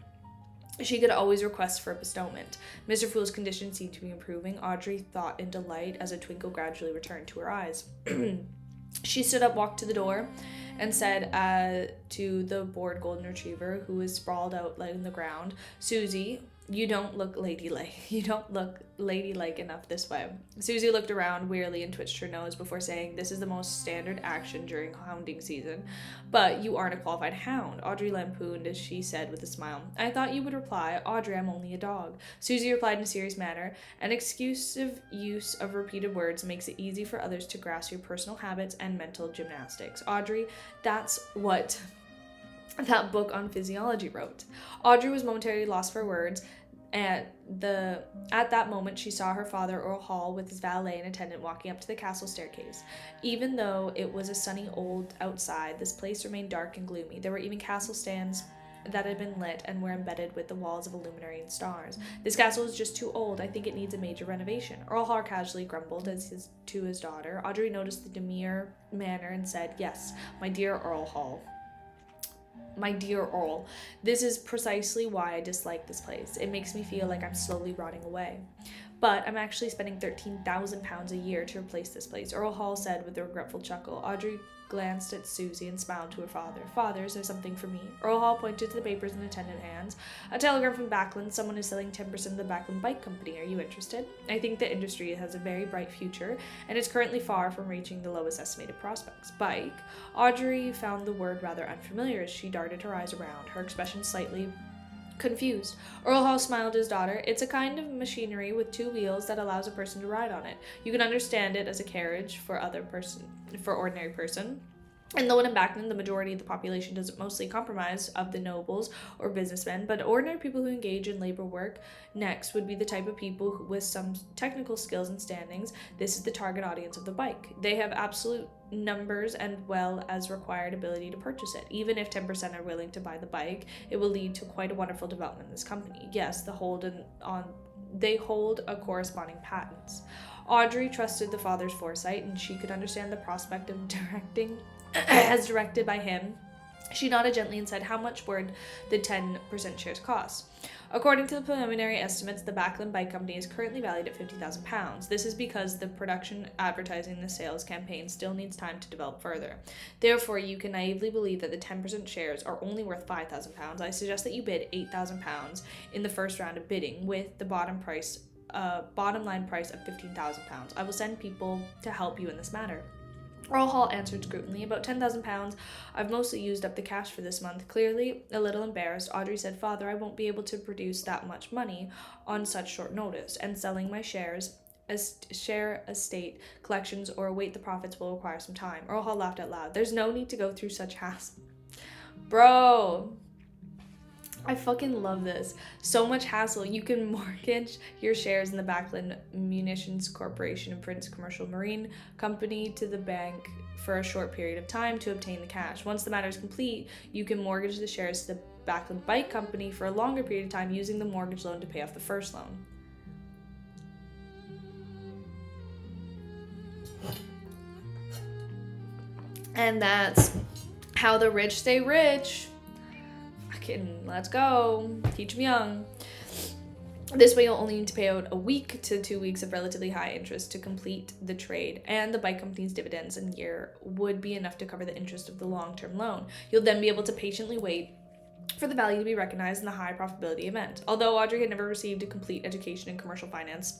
she could always request for a bestowment. Mr. Fool's condition seemed to be improving. Audrey thought in delight as a twinkle gradually returned to her eyes. She stood up, walked to the door, and said to the bored golden retriever, who was sprawled out on the ground, Susie, you don't look ladylike. You don't look ladylike enough this way. Susie looked around wearily and twitched her nose before saying, this is the most standard action during hounding season. But you aren't a qualified hound. Audrey lampooned as she said with a smile, I thought you would reply, Audrey, I'm only a dog. Susie replied in a serious manner, an exclusive use of repeated words makes it easy for others to grasp your personal habits and mental gymnastics. Audrey, that's what that book on physiology wrote. Audrey was momentarily lost for words. At that moment, she saw her father, Earl Hall, with his valet and attendant walking up to the castle staircase. Even though it was a sunny old outside, this place remained dark and gloomy. There were even castle stands that had been lit and were embedded with the walls of a luminary and stars. This castle is just too old. I think it needs a major renovation. Earl Hall casually grumbled to his daughter. Audrey noticed the demure manner and said, yes, my dear Earl Hall. My dear Earl, this is precisely why I dislike this place. It makes me feel like I'm slowly rotting away. But I'm actually spending £13,000 a year to replace this place, Earl Hall said with a regretful chuckle. Audrey glanced at Susie and smiled to her father. Father, is there something for me? Earl Hall pointed to the papers in the attendant hands. A telegram from Backlund. Someone is selling 10% of the Backlund Bike Company. Are you interested? I think the industry has a very bright future and is currently far from reaching the lowest estimated prospects. Bike? Audrey found the word rather unfamiliar as she darted her eyes around, her expression slightly confused. Earl Hall smiled at his daughter. It's a kind of machinery with two wheels that allows a person to ride on it. You can understand it as a carriage for ordinary person. In Lowell and Backman, the majority of the population doesn't mostly comprise of the nobles or businessmen, but ordinary people who engage in labor work. Next would be the type of people with some technical skills and standings. This is the target audience of the bike. They have absolute numbers and well as required ability to purchase it. Even if 10% are willing to buy the bike, it will lead to quite a wonderful development in this company. Yes, they hold a corresponding patents. Audrey trusted the father's foresight, and she could understand the prospect of directing as directed by him. She nodded gently and said, "How much would the 10% shares cost?" According to the preliminary estimates, the Backlund Bike Company is currently valued at £50,000. This is because the production, advertising, and the sales campaign still needs time to develop further. Therefore, you can naively believe that the 10% shares are only worth £5,000. I suggest that you bid £8,000 in the first round of bidding, with the bottom line price of £15,000. I will send people to help you in this matter. Earl Hall answered scrutinizingly, "About £10,000. I've mostly used up the cash for this month." Clearly a little embarrassed, Audrey said, "Father, I won't be able to produce that much money on such short notice, and selling my shares, share estate collections, or await the profits will require some time." Earl Hall laughed out loud. "There's no need to go through such hassle." Bro, I fucking love this. So much hassle. You can mortgage your shares in the Backlund Munitions Corporation and Prince Commercial Marine Company to the bank for a short period of time to obtain the cash. Once the matter is complete, you can mortgage the shares to the Backlund Bike Company for a longer period of time using the mortgage loan to pay off the first loan. And that's how the rich stay rich. Let's go. Teach them young. This way you'll only need to pay out a week to 2 weeks of relatively high interest to complete the trade, and the bike company's dividends in a year would be enough to cover the interest of the long-term loan. You'll then be able to patiently wait for the value to be recognized in the high profitability event. Although Audrey had never received a complete education in commercial finance,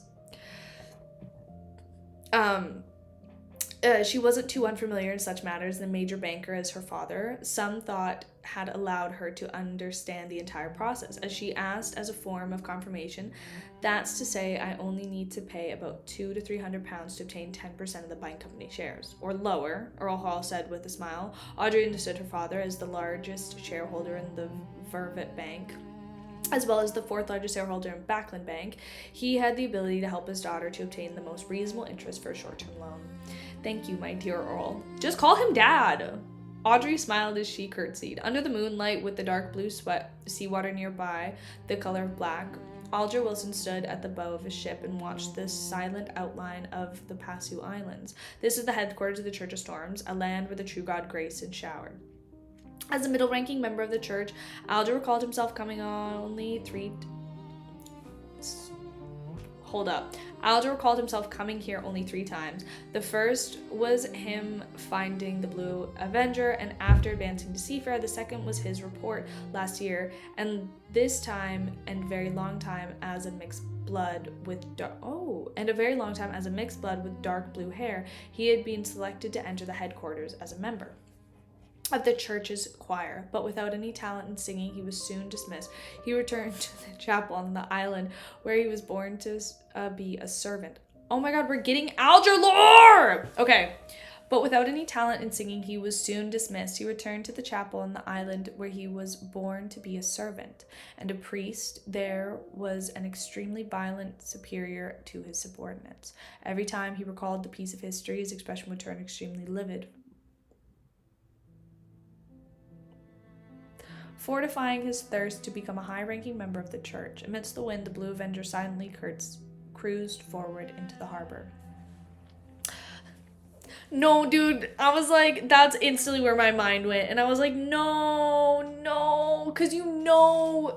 she wasn't too unfamiliar in such matters. The major banker, as her father, some thought, had allowed her to understand the entire process, as she asked as a form of confirmation. "That's to say, I only need to pay about £200 to £300 to obtain 10% of the bike company shares, or lower," Earl Hall said with a smile. Audrey understood her father as the largest shareholder in the Vervet Bank, as well as the fourth largest shareholder in Backlund Bank. He had the ability to help his daughter to obtain the most reasonable interest for a short-term loan. "Thank you, my dear Earl." "Just call him Dad." Audrey smiled as she curtsied. Under the moonlight, with the dark blue seawater nearby, the color of black, Alger Wilson stood at the bow of his ship and watched the silent outline of the Passu Islands. This is the headquarters of the Church of Storms, a land where the true God graced and showered. As a middle-ranking member of the church, Alger recalled himself coming here only 3 times. The first was him finding the Blue Avenger, and after advancing to Seafarer, the second was his report last year, and this time and very long time as a mixed blood with dark blue hair, he had been selected to enter the headquarters as a member of the church's choir, but without any talent in singing, he was soon dismissed. He returned to the chapel on the island where he was born to be a servant. Oh my god, we're getting Alger lore! Okay. But without any talent in singing, he was soon dismissed. He returned to the chapel on the island where he was born to be a servant, and a priest there was an extremely violent superior to his subordinates. Every time he recalled the piece of history, his expression would turn extremely livid. Fortifying his thirst to become a high-ranking member of the church, amidst the wind, the Blue Avenger silently cruised forward into the harbor. No, dude, I was like, that's instantly where my mind went, and I was like, no, because you know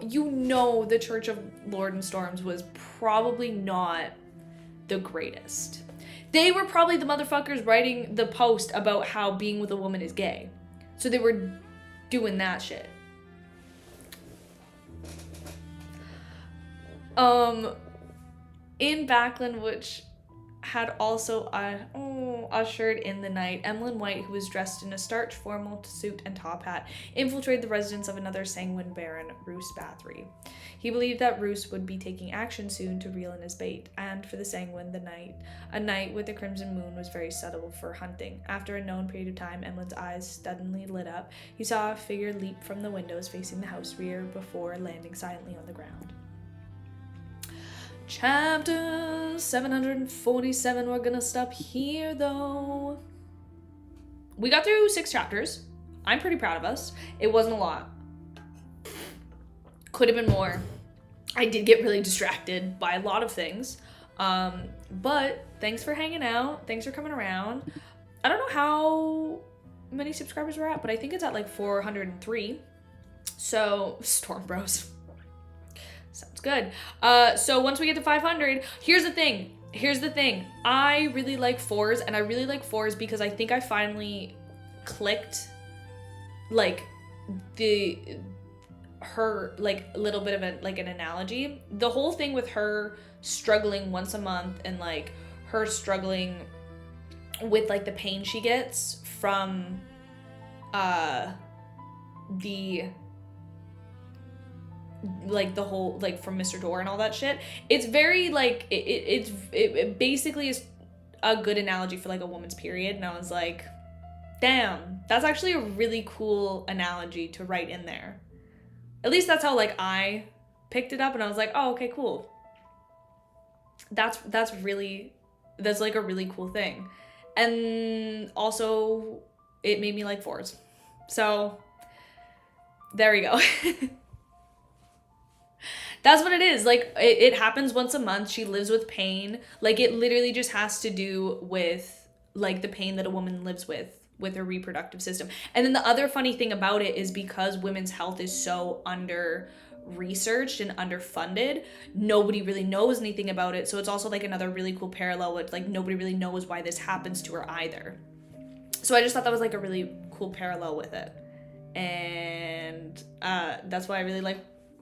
the Church of Lord and Storms was probably not the greatest. They were probably the motherfuckers writing the post about how being with a woman is gay. So they were doing that shit. In Backlund, which had also ushered in the night. Emlyn White, who was dressed in a starch formal suit and top hat, infiltrated the residence of another sanguine baron, Roose Bathory. He believed that Roose would be taking action soon to reel in his bait, and for the sanguine, a night with a crimson moon was very suitable for hunting. After a known period of time, Emlyn's eyes suddenly lit up. He saw a figure leap from the windows facing the house rear before landing silently on the ground. Chapter 747. We're gonna stop here, though. We got through 6 chapters. I'm pretty proud of us. It wasn't a lot. Could have been more. I did get really distracted by a lot of things. But thanks for hanging out. Thanks for coming around. I don't know how many subscribers we're at, but I think it's at like 403. So, Storm Bros. Sounds good. So once we get to 500, here's the thing. I really like 4s, and I really like 4s because I think I finally clicked like her like a little bit of an analogy. The whole thing with her struggling once a month and like her struggling with like the pain she gets from the whole like from Mr. Door and all that shit. It's very like it basically is a good analogy for like a woman's period, and I was like, damn, that's actually a really cool analogy to write in there. At least that's how like I picked it up, and I was like, oh, okay, cool. That's like a really cool thing. And also it made me like 4s. So there we go. That's what it is. Like, it happens once a month. She lives with pain. Like, it literally just has to do with, like, the pain that a woman lives with her reproductive system. And then the other funny thing about it is because women's health is so under-researched and underfunded, nobody really knows anything about it. So it's also, like, another really cool parallel with, like, nobody really knows why this happens to her either. So I just thought that was, like, a really cool parallel with it. And that's why I really like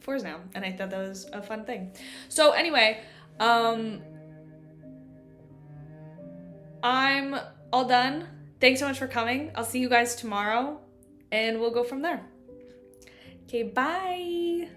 4s now, and I thought that was a fun thing. So anyway, I'm all done. Thanks so much for coming. I'll see you guys tomorrow, and we'll go from there. Okay, bye.